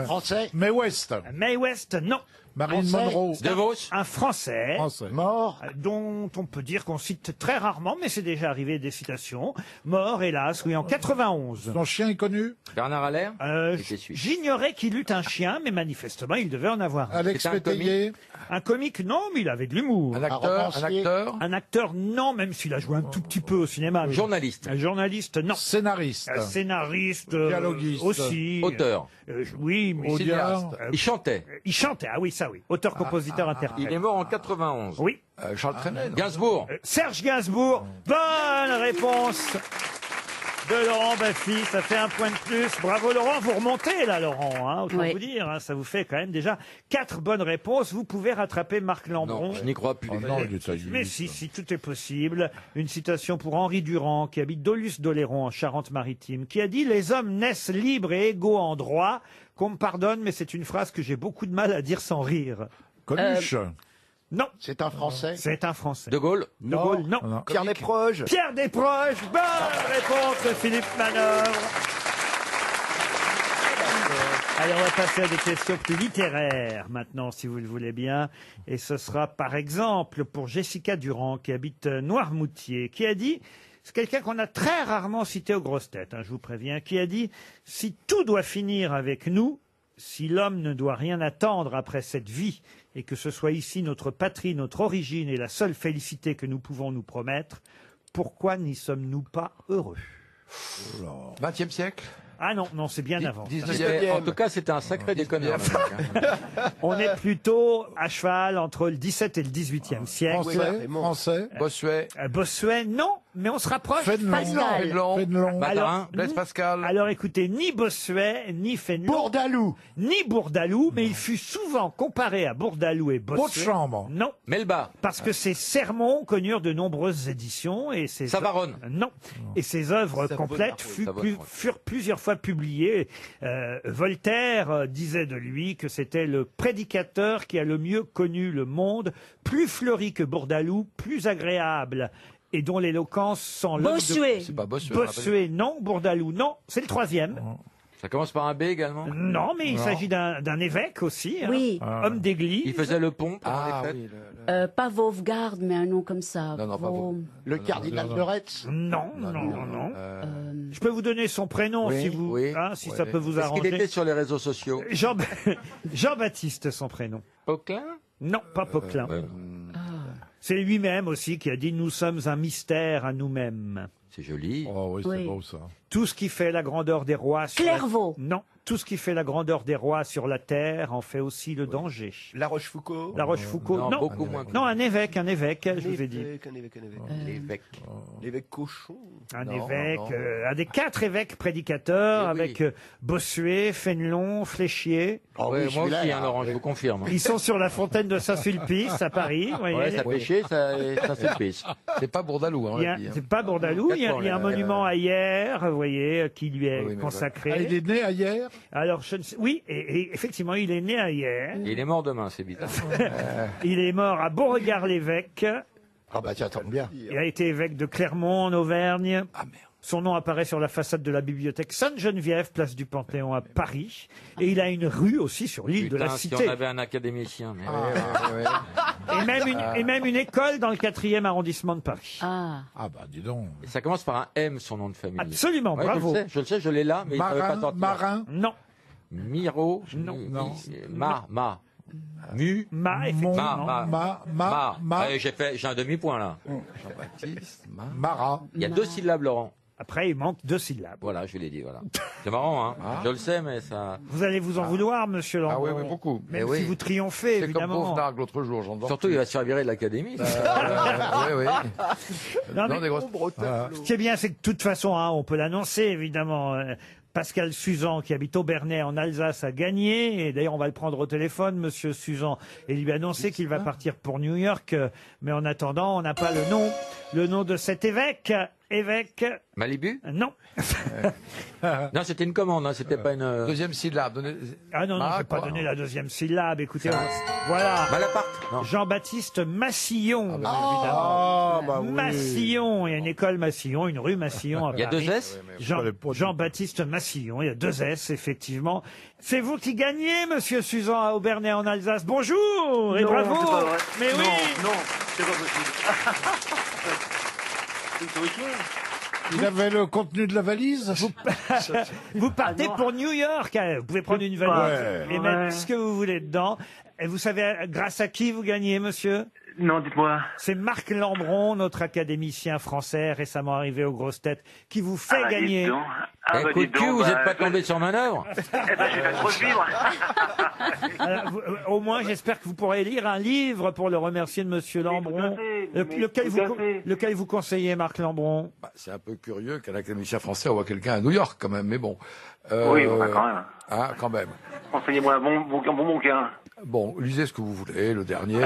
Français. Mais West. » May West, non. Marine Monroe. De Vos. Un Français. Mort. Dont on peut dire qu'on cite très rarement, mais c'est déjà arrivé des citations. Mort, hélas, oui, en 91. Son chien est connu? Bernard Allaire. C'était suisse. J'ignorais qu'il eut un chien, mais manifestement, il devait en avoir. Alex C'est un Métayer. Un comique, non, mais il avait de l'humour. Un acteur. Un acteur, non, même s'il a joué un tout petit peu au cinéma. Journaliste. Un journaliste, non. Scénariste. Scénariste, Dialoguiste. aussi. Auteur. Oui, mais Audiard. cinéaste. Il chantait. Il chantait, ah oui, ça ça oui. Auteur, compositeur, interprète. Il est mort en 91. Oui. Charles Trenet. Gainsbourg. Serge Gainsbourg. Bonne réponse de Laurent Baffy. Ça fait un point de plus. Bravo Laurent. Vous remontez là, Laurent. Hein, autant vous dire. Hein, ça vous fait quand même déjà 4 bonnes réponses. Vous pouvez rattraper Marc Lambron. Non, je n'y crois plus. Mais si, tout est possible. Une citation pour Henri Durand, qui habite Doluce-d'Oléron, en Charente-Maritime, qui a dit « Les hommes naissent libres et égaux en droit ». Qu'on me pardonne, mais c'est une phrase que j'ai beaucoup de mal à dire sans rire. Coluche. Non. C'est un Français. C'est un Français. De Gaulle. De Gaulle, non. Pierre Desproges. Pierre Desproges. Bonne réponse de Philippe Manœuvre. Allez, on va passer à des questions plus littéraires maintenant, si vous le voulez bien. Et ce sera par exemple pour Jessica Durand, qui habite Noirmoutier, qui a dit, c'est quelqu'un qu'on a très rarement cité aux grosses têtes, hein, je vous préviens, qui a dit « Si tout doit finir avec nous, si l'homme ne doit rien attendre après cette vie, et que ce soit ici notre patrie, notre origine et la seule félicité que nous pouvons nous promettre, pourquoi n'y sommes-nous pas heureux ?» 20e siècle. Ah non, non, c'est bien avant. En tout cas, c'était un sacré déconneur. On est plutôt à cheval entre le 17 et le 18e siècle. Français. Bossuet. Bossuet, non, mais on se rapproche. Fénelon. Alors, Blaise Pascal. alors écoutez, ni Bossuet, ni Fénelon. Bourdaloue. Ni Bourdaloue, mais il fut souvent comparé à Bourdaloue et Bossuet. Beauchamp. Non. Melba. Parce que ses sermons connurent de nombreuses éditions et ses Savaronne. Non. Et ses œuvres complètes furent plusieurs fois publiées. Voltaire disait de lui que c'était le prédicateur qui a le mieux connu le monde, plus fleuri que Bourdaloue, plus agréable et dont l'éloquence sans l'œuvre Bossuet. C'est pas Bossuet. Bossuet, non. Bourdaloue, non. C'est le 3e. Ça commence par un B également. Non, mais il s'agit d'un évêque aussi. Hein. Oui. Homme d'église. Il faisait le pont pendant les fêtes. Oui, Pas Vauvegarde, mais un nom comme ça. Non, pas Vauve. Le cardinal de Retz. Non. Je peux vous donner son prénom si vous, oui. hein, si ça peut vous Est-ce qu'il arranger. était sur les réseaux sociaux? Jean-Baptiste, son prénom. Poquelin? Non, pas Poquelin. C'est lui-même aussi qui a dit « Nous sommes un mystère à nous-mêmes C'est joli. Oh oui, c'est Oui. beau ça. ». Tout ce qui fait la grandeur des rois... Clairvaux. Non. Tout ce qui fait la grandeur des rois sur la terre en fait aussi le danger. La Rochefoucauld. La Rochefoucauld, Non, non. beaucoup moins. Non, un évêque, je vous ai dit. L'évêque. L'évêque cochon. Un évêque, un des 4 évêques prédicateurs, avec Bossuet, Fénelon, Fléchier. Ouais, moi aussi, hein, Laurent, je vous confirme. Ils sont sur la fontaine de Saint-Sulpice, à Paris. Vous voyez. Ouais, ça pêchait, ça Sulpice. C'est pas Bourdaloue. Hein, C'est pas Bourdaloue, il y a un monument à Hyères, vous voyez, qui lui est consacré. Ah, il est né à Hyères. Alors, je ne sais, oui, et effectivement, il est né à Hyères. Il est mort demain, c'est bizarre. Il est mort à Beauregard-l'Évêque. Ah bah tiens, tombe bien. Il a été évêque de Clermont, en Auvergne. Ah merde. Son nom apparaît sur la façade de la bibliothèque Sainte-Geneviève, place du Panthéon à Paris. Et il a une rue aussi sur l'île de la Si Cité. on avait un académicien. Mais... Et même une école dans le 4e arrondissement de Paris. Ah. Ah bah dis donc. Et ça commence par un M, son nom de famille. Absolument, Ouais, bravo. Je le sais, je l'ai là, mais il ne savait pas sortir. Marin. Non. Miro. Non. Effectivement. Ma. Allez, j'ai un demi-point là. Jean-Baptiste. Marat. Il y a 2 syllabes, Laurent. Après, il manque 2 syllabes. Voilà, je l'ai dit, voilà. C'est marrant, hein. Je le sais, mais ça... Vous allez vous en vouloir, monsieur Lambron. Ah oui, beaucoup. Même si vous triomphez, C'est comme évidemment. Beauvenard l'autre jour, j'en dors. Surtout, il va se faire virer de l'académie. Oui. Non, mais des grosses... ce qui est bien, c'est que de toute façon, hein, on peut l'annoncer, évidemment. Pascal Suzan, qui habite Aubernais en Alsace, a gagné. Et d'ailleurs, on va le prendre au téléphone, monsieur Suzan, et lui annoncer qu'il va partir pour New York. Mais en attendant, on n'a pas le nom de cet évêque. Malibu? Non. Non, c'était une commande, hein, c'était pas une... Deuxième syllabe. Ah non, je ne vais pas donner la deuxième syllabe. Écoutez, voilà. Malaparte. Jean-Baptiste Massillon, évidemment. Ah bah oui. Massillon, il y a une école Massillon, une rue Massillon à Il y a Paris. 2 S? Jean-Baptiste Massillon, il y a 2 S, effectivement. C'est vous qui gagnez, monsieur Suzan, à Aubernais en Alsace. Bonjour et Non, bravo. c'est pas vrai. Mais oui. Non, c'est pas possible. Il avait le contenu de la valise. Vous partez pour New York. Vous pouvez prendre une valise et mettre ce que vous voulez dedans. Et vous savez grâce à qui vous gagnez, monsieur? Non, dites-moi. C'est Marc Lambron, notre académicien français récemment arrivé aux grosses têtes, qui vous fait gagner Ah, bah, Écoute, dis donc, vous bah, n'êtes pas tombé sur manœuvre? Eh ben, j'ai fait trop vivre. Alors, au moins, j'espère que vous pourrez lire un livre pour le remercier de Monsieur Lambron. Lequel vous conseillez, Marc Lambron? Bah, c'est un peu curieux qu'un académicien français envoie quelqu'un à New York, quand même, mais bon. Oui, bah, quand même. Ah, quand même. Conseillez-moi un bon bouquin. Bon, lisez ce que vous voulez, le dernier.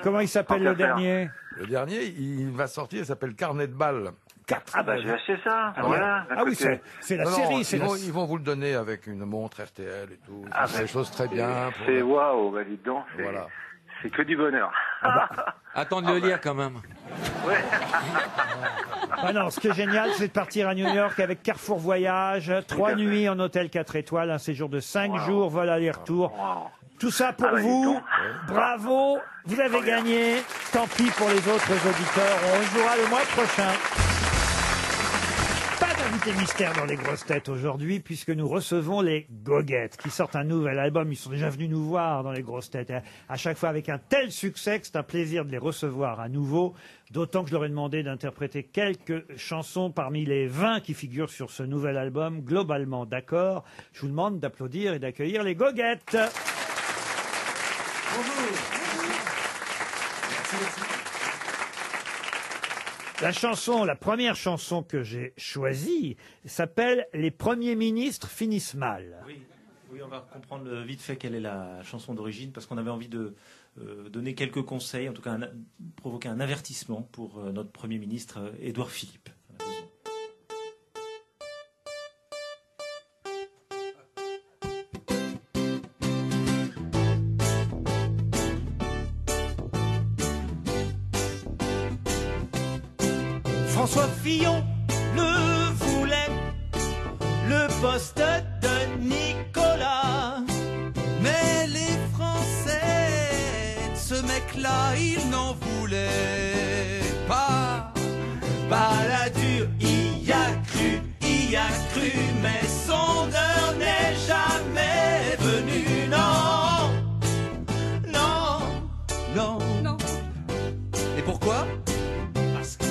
Comment il s'appelle le dernier? Le dernier, il va sortir, il s'appelle Carnet de balles. 4. Ah bah j'ai acheté ça. Voilà. Ah oui, c'est la série. Ils vont vous le donner avec une montre RTL et tout. Ah, c'est des choses très bien. C'est waouh, bah dites donc. Voilà. C'est que du bonheur. Attends de le lire quand même. Ah non, ce qui est génial, c'est de partir à New York avec Carrefour Voyage, 3 nuits en hôtel 4 étoiles, un séjour de 5 jours, vol aller-retour. Tout ça pour vous. Bravo, vous avez gagné. Tant pis pour les autres auditeurs. On jouera le mois prochain. Pas d'invité mystère dans les grosses têtes aujourd'hui, puisque nous recevons les Goguettes, qui sortent un nouvel album. Ils sont déjà venus nous voir dans les grosses têtes. À chaque fois avec un tel succès que c'est un plaisir de les recevoir à nouveau. D'autant que je leur ai demandé d'interpréter quelques chansons parmi les 20 qui figurent sur ce nouvel album, globalement d'accord. Je vous demande d'applaudir et d'accueillir les Goguettes. La première chanson que j'ai choisie s'appelle « Les premiers ministres finissent mal ». Oui, on va comprendre vite fait quelle est la chanson d'origine, parce qu'on avait envie de donner quelques conseils, en tout cas provoquer un avertissement pour notre Premier ministre Édouard Philippe. François Fillon le voulait, le poste de Nicolas. Mais les Français, ce mec-là, ils n'en voulaient pas. Balladur y a cru, mais son heure n'est jamais venue. Non. Et pourquoi? Parce que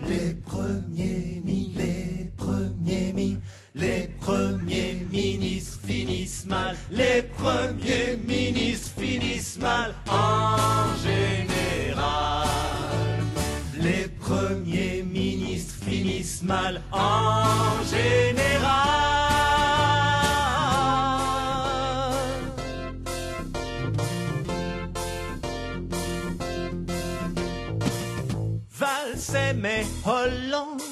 les premiers ministres finissent mal. Les premiers ministres finissent mal en général. Les premiers ministres finissent mal en général. Valls aimait Hollande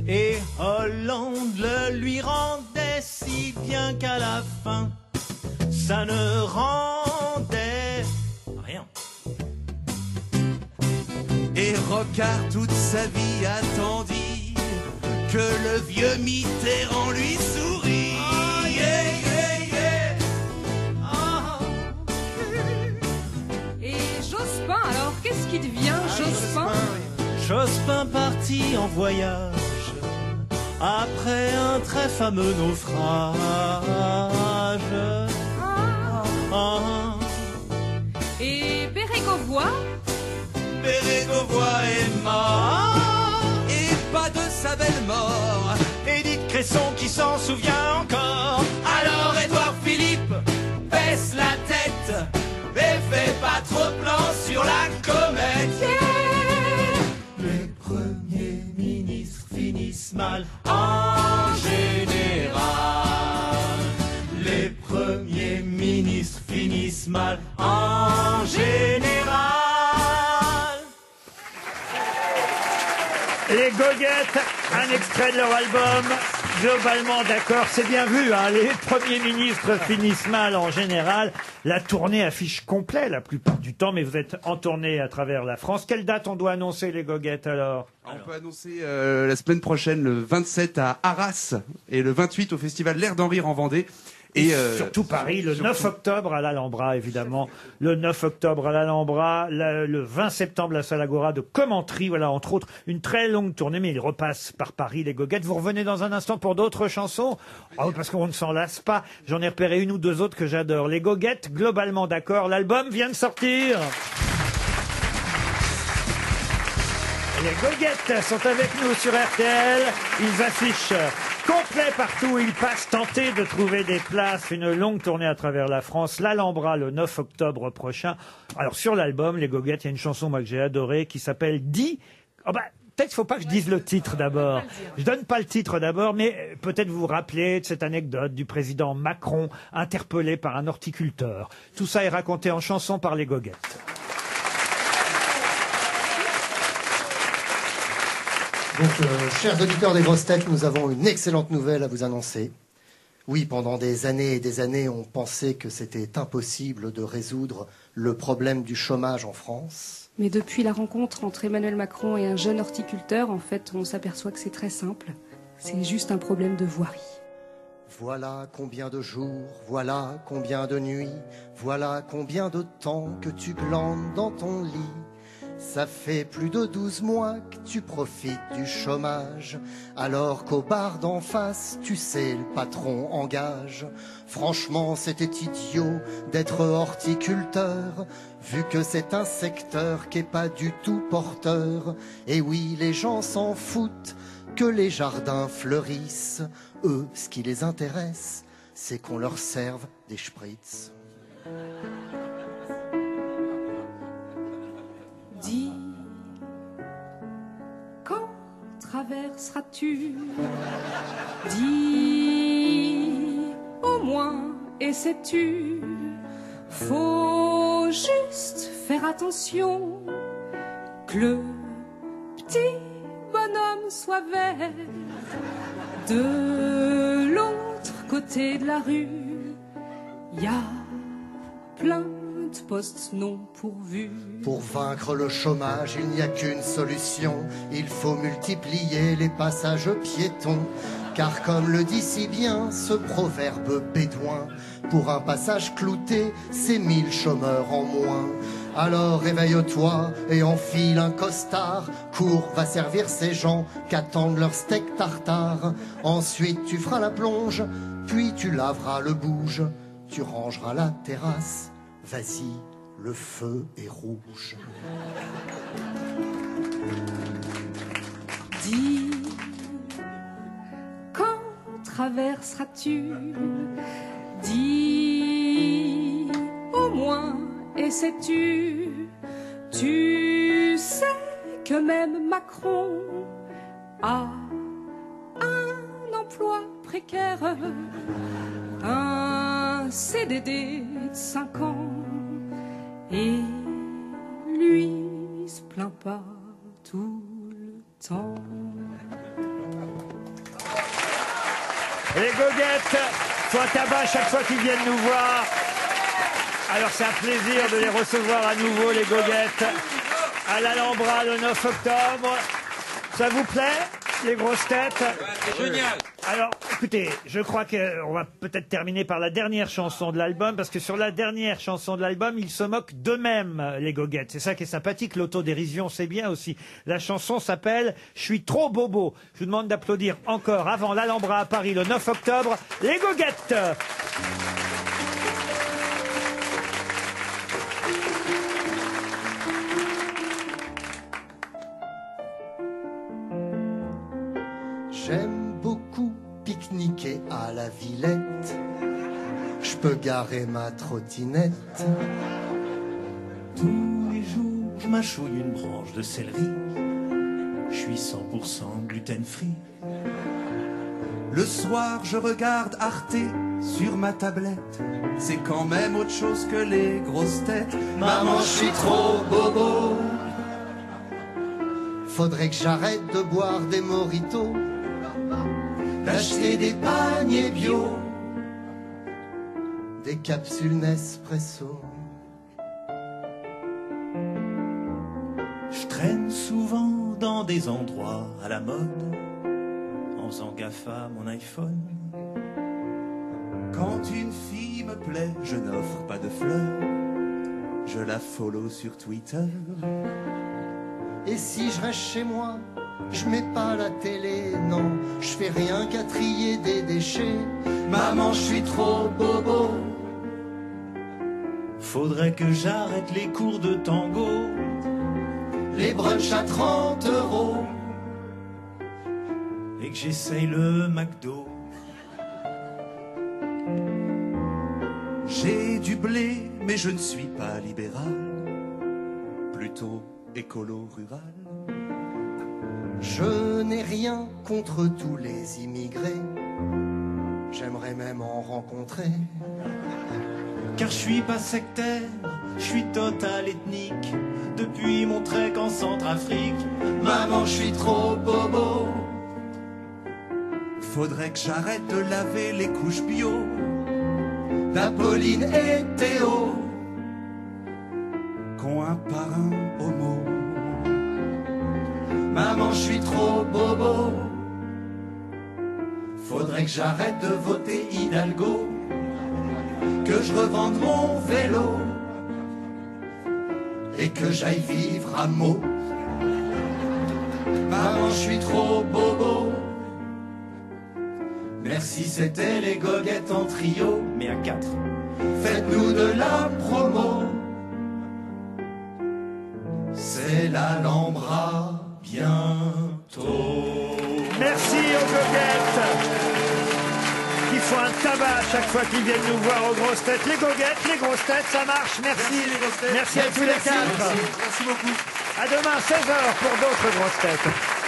et Hollande le lui rendait si bien qu'à la fin, ça ne rendait rien. Et Rocard toute sa vie attendit que le vieux Mitterrand lui sourit. Oh, yeah, yeah, yeah. Oh. Et Jospin, alors qu'est-ce qui devient Jospin? Jospin parti en voyage après un très fameux naufrage. Et Bérégovoy est mort, et pas de sa belle mort. Édith Cresson qui s'en souvient encore. Alors Édouard Philippe baisse la tête et fait pas trop de plan sur la comète. Les premiers ministres finissent mal en général. Les premiers ministres finissent mal en général. Les Goguettes, un extrait de leur album, globalement d'accord, c'est bien vu, hein, les premiers ministres finissent mal en général. La tournée affiche complet la plupart du temps, mais vous êtes en tournée à travers la France. Quelle date on doit annoncer les Goguettes alors? On peut annoncer la semaine prochaine, le 27 à Arras et le 28 au festival L'Air d'en Rire en Vendée. Et surtout Paris, le 9 octobre à l'Alhambra, évidemment. Le 9 octobre à l'Alhambra, le 20 septembre, la Salle Agora de Commentry. Voilà, entre autres, une très longue tournée, mais ils repassent par Paris, les Goguettes. Vous revenez dans un instant pour d'autres chansons? Oh, parce qu'on ne s'en lasse pas. J'en ai repéré une ou deux autres que j'adore. Les Goguettes, globalement d'accord. L'album vient de sortir. Les goguettes sont avec nous sur RTL. Ils affichent complet partout où ils passent, tenter de trouver des places. Une longue tournée à travers la France. L'Alhambra le 9 octobre prochain. Alors sur l'album, les goguettes, il y a une chanson moi que j'ai adorée qui s'appelle Dis. Oh bah, peut-être qu'il ne faut pas que je dise le titre d'abord. Je donne pas le titre d'abord, mais peut-être vous vous rappelez de cette anecdote du président Macron interpellé par un horticulteur. Tout ça est raconté en chanson par les goguettes. Donc, chers auditeurs des grosses têtes, nous avons une excellente nouvelle à vous annoncer. Oui, pendant des années et des années, on pensait que c'était impossible de résoudre le problème du chômage en France. Mais depuis la rencontre entre Emmanuel Macron et un jeune horticulteur, en fait, on s'aperçoit que c'est très simple. C'est juste un problème de voirie. Voilà combien de jours, voilà combien de nuits, voilà combien de temps que tu glandes dans ton lit. Ça fait plus de 12 mois que tu profites du chômage, alors qu'au bar d'en face, tu sais, le patron engage. Franchement, c'était idiot d'être horticulteur, vu que c'est un secteur qui est pas du tout porteur. Et oui, les gens s'en foutent que les jardins fleurissent. Eux, ce qui les intéresse, c'est qu'on leur serve des spritz. Dis, quand traverseras-tu? Dis, au moins, et sais-tu? Faut juste faire attention que le petit bonhomme soit vert. De l'autre côté de la rue, y a plein de postes non pourvus. Pour vaincre le chômage, il n'y a qu'une solution. Il faut multiplier les passages piétons. Car comme le dit si bien ce proverbe bédouin, pour un passage clouté, c'est 1000 chômeurs en moins. Alors réveille-toi et enfile un costard. Cours, va servir ces gens qu'attendent leur steak tartare. Ensuite tu feras la plonge, puis tu laveras le bouge. Tu rangeras la terrasse. Vas-y, le feu est rouge. Dis, quand traverseras-tu? Dis, au moins, et sais-tu? Tu sais que même Macron a un emploi précaire, un CDD de 5 ans. Et lui se plaint pas tout le temps. Les goguettes sont à tabac chaque fois qu'ils viennent nous voir. Alors c'est un plaisir de les recevoir à nouveau, les goguettes, à l'Alhambra le 9 octobre. Ça vous plaît, les grosses têtes? C'est génial. Alors, écoutez, je crois qu'on va peut-être terminer par la dernière chanson de l'album, parce que sur la dernière chanson de l'album, ils se moquent d'eux-mêmes, les goguettes. C'est ça qui est sympathique, l'autodérision, c'est bien aussi. La chanson s'appelle « Je suis trop bobo ». Je vous demande d'applaudir encore avant l'Alhambra à Paris le 9 octobre, les goguettes. J'aime beaucoup pique-niquer à la Villette. Je peux garer ma trottinette. Tous les jours, je mâchouille une branche de céleri. Je suis 100% gluten-free. Le soir, je regarde Arte sur ma tablette. C'est quand même autre chose que les grosses têtes. Maman, je suis trop bobo. Faudrait que j'arrête de boire des mojitos, d'acheter des paniers bio, des capsules Nespresso. Je traîne souvent dans des endroits à la mode, en faisant gaffe à mon iPhone. Quand une fille me plaît, je n'offre pas de fleurs. Je la follow sur Twitter. Et si je reste chez moi, je mets pas la télé, non, je fais rien qu'à trier des déchets. Maman, je suis trop bobo. Faudrait que j'arrête les cours de tango, les brunchs à 30 €. Et que j'essaye le McDo. J'ai du blé, mais je ne suis pas libéral, plutôt écolo rural. Je n'ai rien contre tous les immigrés, j'aimerais même en rencontrer. Car je suis pas sectaire, je suis total ethnique, depuis mon trek en Centrafrique. Maman, je suis trop bobo. Faudrait que j'arrête de laver les couches bio d'Apolline et Théo, qu'ont un parrain homo. Maman, je suis trop bobo. Faudrait que j'arrête de voter Hidalgo, que je revende mon vélo et que j'aille vivre à Meaux. Maman, je suis trop bobo. Merci, c'était les goguettes en trio, mais à 4. Faites-nous de la promo. C'est l'Alhambra bientôt. Merci aux goguettes qui font un tabac à chaque fois qu'ils viennent nous voir aux grosses têtes. Les goguettes, les grosses têtes, ça marche. Merci. Merci les grosses têtes. Merci à tous les quatre. Merci beaucoup. À demain, 16h pour d'autres grosses têtes.